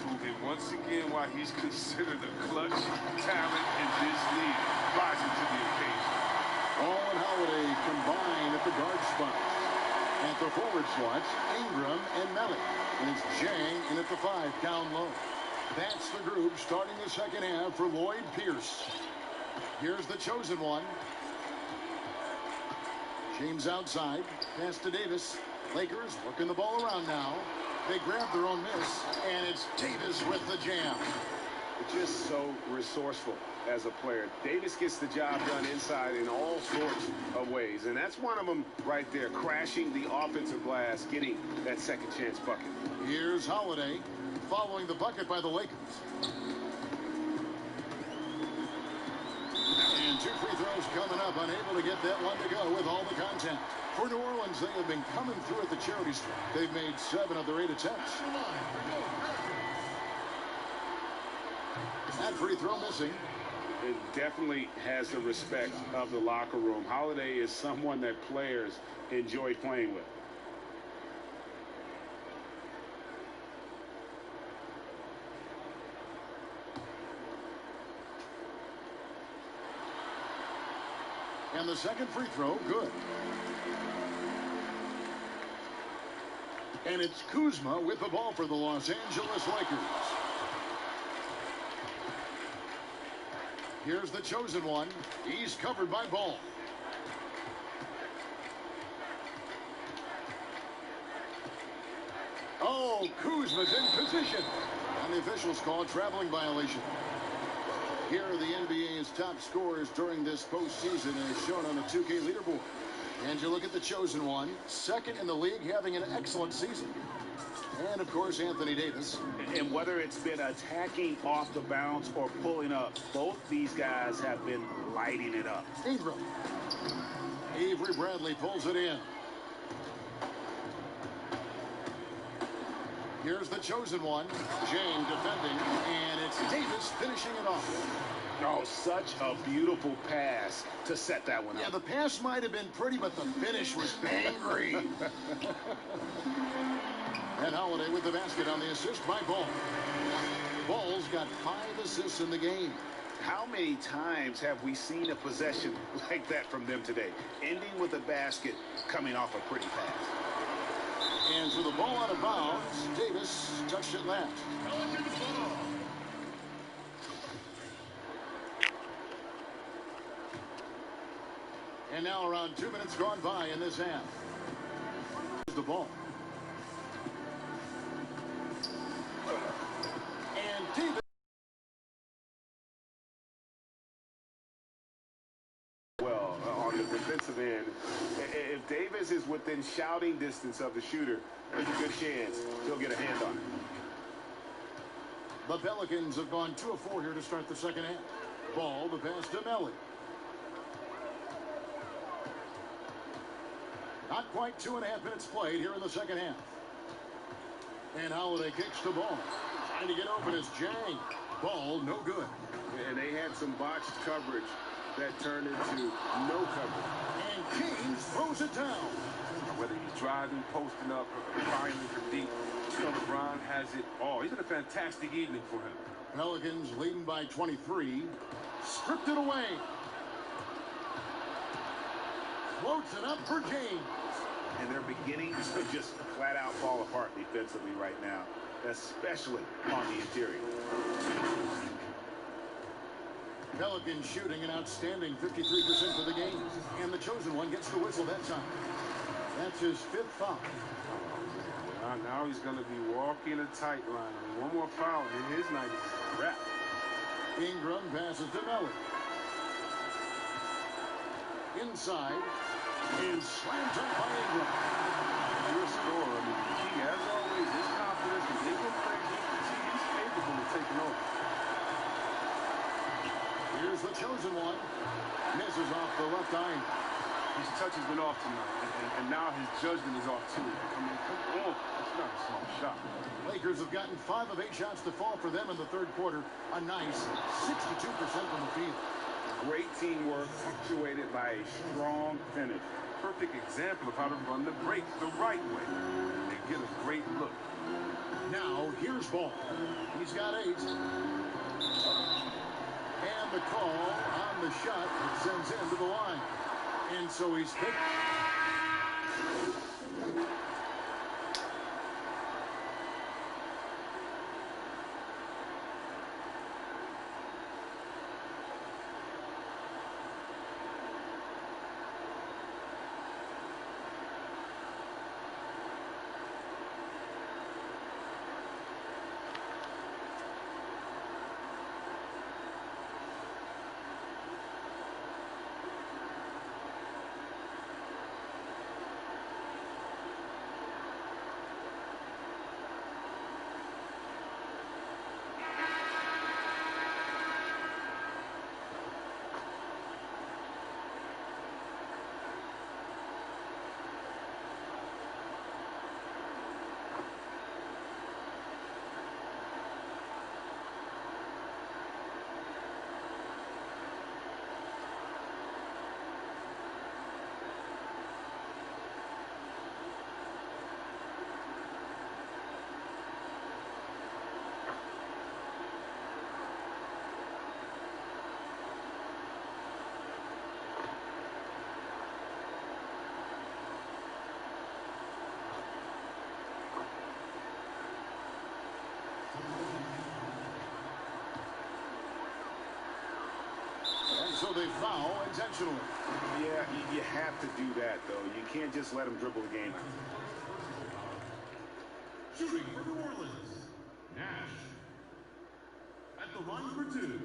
Proving once again why he's considered a clutch talent in this league. Rising to the occasion. Ball and Holiday combine at the guard spots. At the forward slots, Ingram and Melly. And it's Jang in at the 5, down low. That's the group starting the second half for Lloyd Pierce. Here's the chosen one. James outside. Pass to Davis. Lakers working the ball around now. They grab their own miss, and it's Davis with the jam. Just so resourceful as a player. Davis gets the job done inside in all sorts of ways, and that's one of them right there, crashing the offensive glass, getting that second chance bucket. Here's Holiday following the bucket by the Lakers. And 2 free throws coming up, unable to get that one to go with all the content. For New Orleans, they have been coming through at the charity stripe. They've made 7 of their 8 attempts. That free throw missing. It definitely has the respect of the locker room. Holiday is someone that players enjoy playing with. And the second free throw, good. And it's Kuzma with the ball for the Los Angeles Lakers. Here's the chosen one. He's covered by Ball. Oh, Kuzma's in position. And the officials call traveling violation. Here are the NBA's top scorers during this postseason as shown on the 2K leaderboard. And you look at the chosen one, second in the league, having an excellent season. And, of course, Anthony Davis. And whether it's been attacking off the bounce or pulling up, both these guys have been lighting it up. Ingram. Avery Bradley pulls it in. Here's the chosen one. Jane defending, and it's Davis finishing it off. Oh, such a beautiful pass to set that one up. Yeah, the pass might have been pretty, but the finish was angry. And Holiday with the basket on the assist by Ball. Ball's got 5 assists in the game. How many times have we seen a possession like that from them today? Ending with a basket, coming off a pretty pass. And so the ball out of bounds. Davis touched it last. And now around 2 minutes gone by in this half. Here's the ball. And Davis. Well, on the defensive end, if Davis is within shouting distance of the shooter, there's a good chance he'll get a hand on it. The Pelicans have gone 2 of 4 here to start the second half. Ball, the pass to Melly. Not quite 2.5 minutes played here in the second half. And Holiday kicks the ball. Trying to get open is Jang. Ball, no good. And they had some botched coverage that turned into no coverage. And King throws it down. Whether he's driving, posting up, or firing for deep, LeBron has it all. He's had a fantastic evening for him. Pelicans leading by 23. Stripped it away. Floats it up for James. And they're beginning to just flat out fall apart defensively right now, especially on the interior. Pelicans shooting an outstanding 53% for the game. And the chosen one gets the whistle that time. That's his 5th foul. Now he's going to be walking a tight line. I mean, one more foul, and his night is a wrap. Ingram passes to Melly. Inside. And slammed up by Ingram. Your scorer, I mean, the key, as always, is confidence. When Ingram plays, he's capable of taking over. Here's the chosen one. Misses off the left eye. His touch has been off tonight, and now his judgment is off too. I mean, come on. It's not a small shot. Lakers have gotten 5 of 8 shots to fall for them in the third quarter. A nice 62% from the field. Great teamwork punctuated by a strong finish. Perfect example of how to run the break the right way and get a great look. Now, here's Ball. He's got 8. And the call on the shot that sends him to the line. And so he's picked. So they foul intentionally. Yeah, you have to do that, though. You can't just let them dribble the game out. Shooting for New Orleans, Nash. At the line for 2.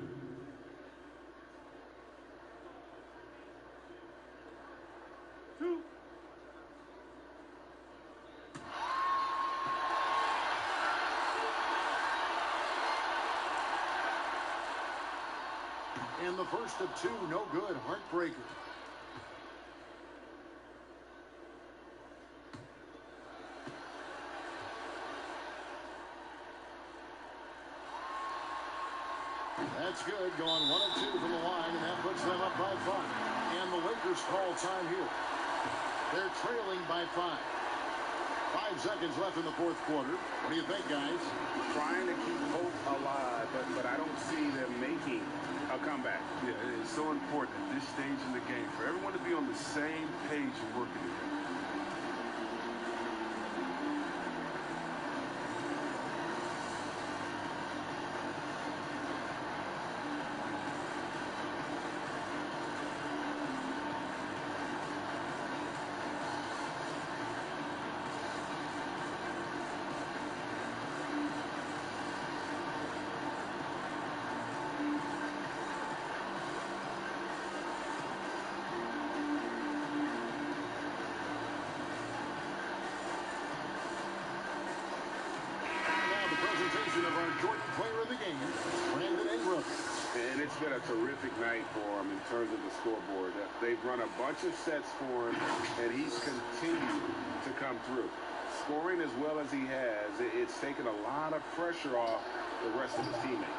And the first of 2, no good. Heartbreaker. That's good. Going 1 of 2 from the line, and that puts them up by 5. And the Lakers call time here. They're trailing by 5. 5 seconds left in the fourth quarter. What do you think, guys? Trying to keep hope alive, but I don't see them making a comeback. Yeah, it is so important at this stage in the game for everyone to be on the same page and working together. Of our joint player of the game, Brandon Ingram. And it's been a terrific night for him in terms of the scoreboard. They've run a bunch of sets for him, and he's continued to come through. Scoring as well as he has, it's taken a lot of pressure off the rest of his teammates.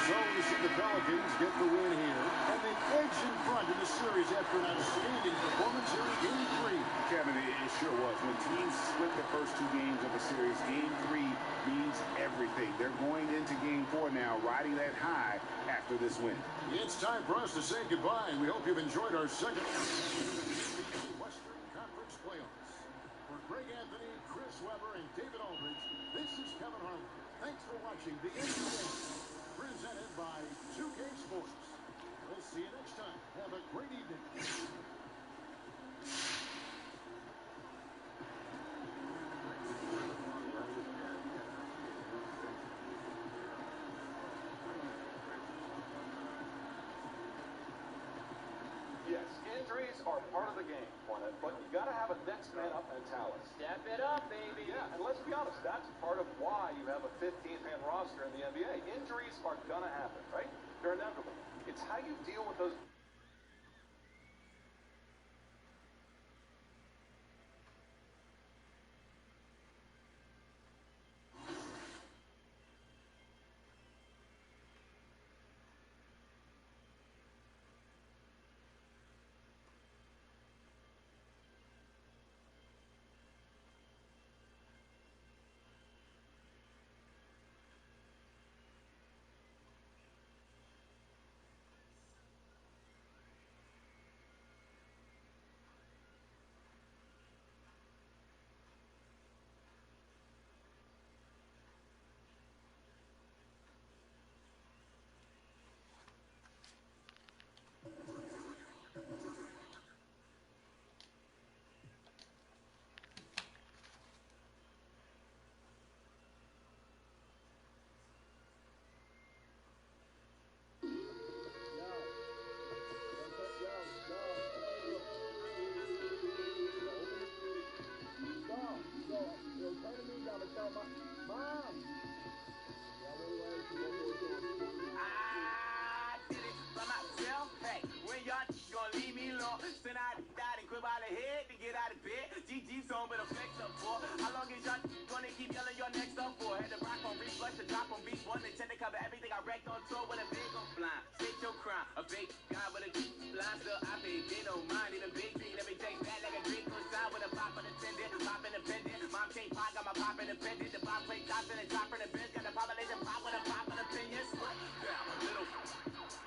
So we see the Pelicans get the win here, and they edge in front in the series after an outstanding performance here in Game 3. Kevin, it sure was. When teams split the first 2 games of a series, Game 3 means everything. They're going into Game 4 now, riding that high after this win. It's time for us to say goodbye. We hope you've enjoyed our second Western Conference playoffs. For Greg Anthony, Chris Webber, and David Aldridge, this is Kevin Harlan. Thanks for watching the NBA. Presented by 2K Sports. We'll see you next time. Have a great evening. Yes, injuries are part of the game, Fournette, but you got to have a next man up mentality. Step it up, baby. Yeah, and let's be honest, that's part of why you have a 15th man roster in the NBA. Injuries are going to happen, right? They're inevitable. It's It's how you deal with those. I did it by myself. Hey, when y'all gonna leave me alone? Send out died and grip out of head to get out of bed. GG's on, but a flex up for. How long is y'all gonna keep yelling your next up for? Had to rock on reflush, to drop on beats. One to ten to cover everything I wrecked on tour with a big on blind. State your crime, a big guy with a blind. Still, I pay, they don't mind. Even big dream, every day bad like a drink on side with a pop on the tendon. Pop independent. Mom chain pop, got my pop independent. The pop plate tops and the top in the bench. Got the population pop with a pop on opinions. Little.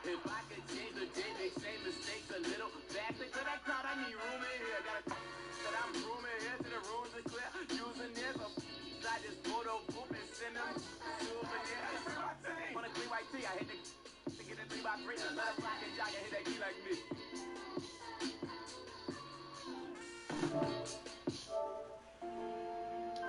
If I could change the day, they say mistakes a little faster. To that crowd, I need room in here. Got a that I'm rooming here to the rooms are clear. Using this, I just photo boop and send them souvenirs. On a 3 white tee, I hit the get a 3x3. Let a rock and jog and hit that key like me.